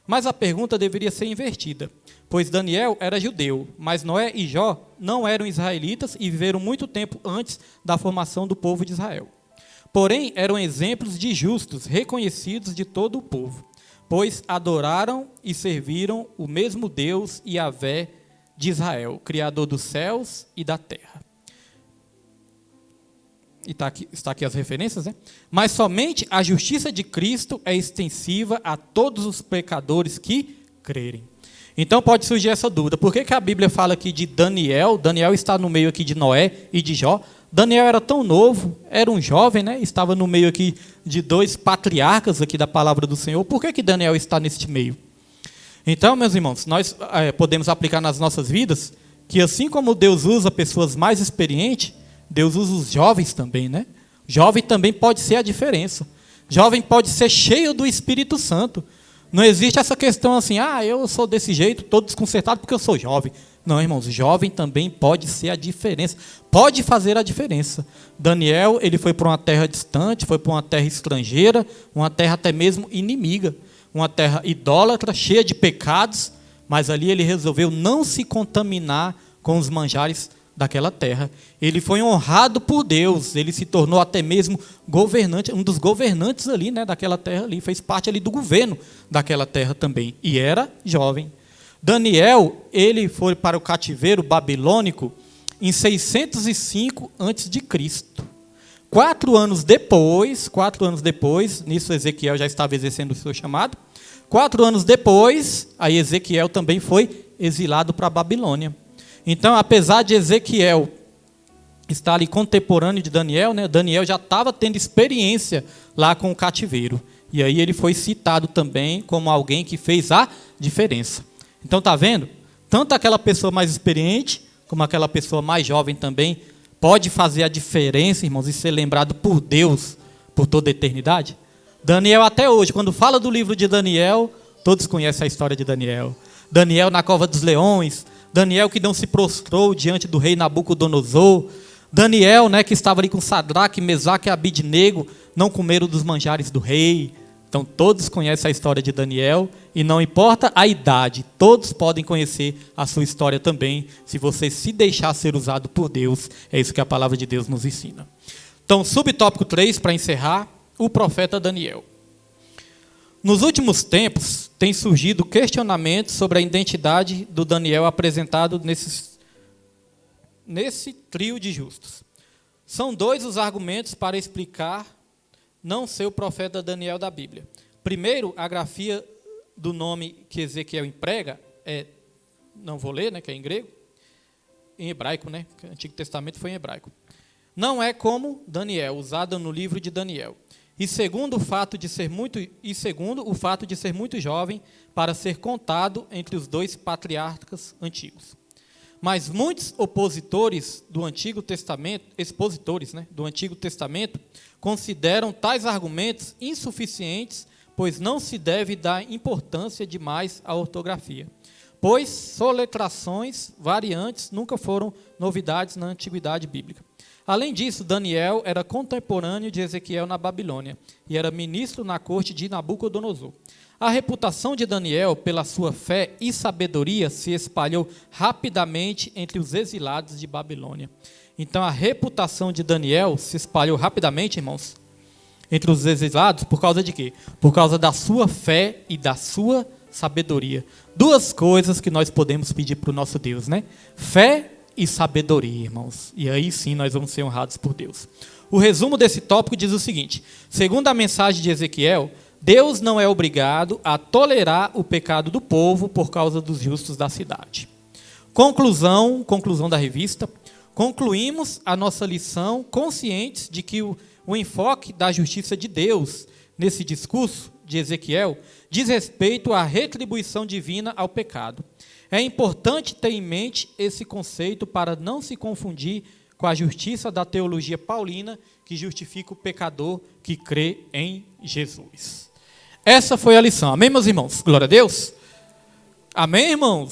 Mas a pergunta deveria ser invertida, pois Daniel era judeu, mas Noé e Jó não eram israelitas e viveram muito tempo antes da formação do povo de Israel. Porém, eram exemplos de justos, reconhecidos de todo o povo, pois adoraram e serviram o mesmo Deus Yahvé de Israel, Criador dos céus e da terra. E está aqui as referências, né? Mas somente a justiça de Cristo é extensiva a todos os pecadores que crerem. Então pode surgir essa dúvida. Por que a Bíblia fala aqui de Daniel? Daniel está no meio aqui de Noé e de Jó. Daniel era tão novo, era um jovem, né? Estava no meio aqui de dois patriarcas aqui da palavra do Senhor. Por que Daniel está neste meio? Então, meus irmãos, nós podemos aplicar nas nossas vidas que assim como Deus usa pessoas mais experientes, Deus usa os jovens também, né? Jovem também pode ser a diferença. Jovem pode ser cheio do Espírito Santo. Não existe essa questão assim, eu sou desse jeito, todo desconcertado porque eu sou jovem. Não, irmãos, jovem também pode ser a diferença. Pode fazer a diferença. Daniel, ele foi para uma terra distante, foi para uma terra estrangeira, uma terra até mesmo inimiga, uma terra idólatra, cheia de pecados, mas ali ele resolveu não se contaminar com os manjares daquela terra. Ele foi honrado por Deus, ele se tornou até mesmo governante, um dos governantes ali, né, daquela terra ali, fez parte ali do governo daquela terra também, e era jovem. Daniel, ele foi para o cativeiro babilônico em 605 a.C. 4 anos depois, nisso Ezequiel já estava exercendo o seu chamado, 4 anos depois, aí Ezequiel também foi exilado para a Babilônia. Então, apesar de Ezequiel estar ali contemporâneo de Daniel, né, Daniel já estava tendo experiência lá com o cativeiro. E aí ele foi citado também como alguém que fez a diferença. Então, está vendo? Tanto aquela pessoa mais experiente, como aquela pessoa mais jovem também, pode fazer a diferença, irmãos, e ser lembrado por Deus por toda a eternidade. Daniel até hoje, quando fala do livro de Daniel, todos conhecem a história de Daniel. Daniel na cova dos leões, Daniel que não se prostrou diante do rei Nabucodonosor, Daniel, né, que estava ali com Sadraque, Mesaque e Abidnego, não comeram dos manjares do rei. Então todos conhecem a história de Daniel, e não importa a idade, todos podem conhecer a sua história também, se você se deixar ser usado por Deus. É isso que a palavra de Deus nos ensina. Então, subtópico 3, para encerrar, o profeta Daniel. Nos últimos tempos, tem surgido questionamentos sobre a identidade do Daniel apresentado nesse trio de justos. São 2 os argumentos para explicar não ser o profeta Daniel da Bíblia. Primeiro, a grafia do nome que Ezequiel emprega, não vou ler, né, que é em grego, em hebraico, né, o Antigo Testamento foi em hebraico. Não é como Daniel, usada no livro de Daniel. E segundo, o fato de ser muito jovem para ser contado entre os 2 patriarcas antigos. Mas muitos expositores do Antigo Testamento, consideram tais argumentos insuficientes, pois não se deve dar importância demais à ortografia, pois soletrações variantes nunca foram novidades na antiguidade bíblica. Além disso, Daniel era contemporâneo de Ezequiel na Babilônia e era ministro na corte de Nabucodonosor. A reputação de Daniel pela sua fé e sabedoria se espalhou rapidamente entre os exilados de Babilônia. Então, a reputação de Daniel se espalhou rapidamente, irmãos, entre os exilados, por causa de quê? Por causa da sua fé e da sua sabedoria. 2 coisas que nós podemos pedir para o nosso Deus, né? Fé e sabedoria, irmãos. E aí sim nós vamos ser honrados por Deus. O resumo desse tópico diz o seguinte: segundo a mensagem de Ezequiel, Deus não é obrigado a tolerar o pecado do povo por causa dos justos da cidade. Conclusão da revista. Concluímos a nossa lição conscientes de que o enfoque da justiça de Deus nesse discurso de Ezequiel diz respeito à retribuição divina ao pecado. É importante ter em mente esse conceito para não se confundir com a justiça da teologia paulina, que justifica o pecador que crê em Jesus. Essa foi a lição. Amém, meus irmãos? Glória a Deus. Amém, irmãos?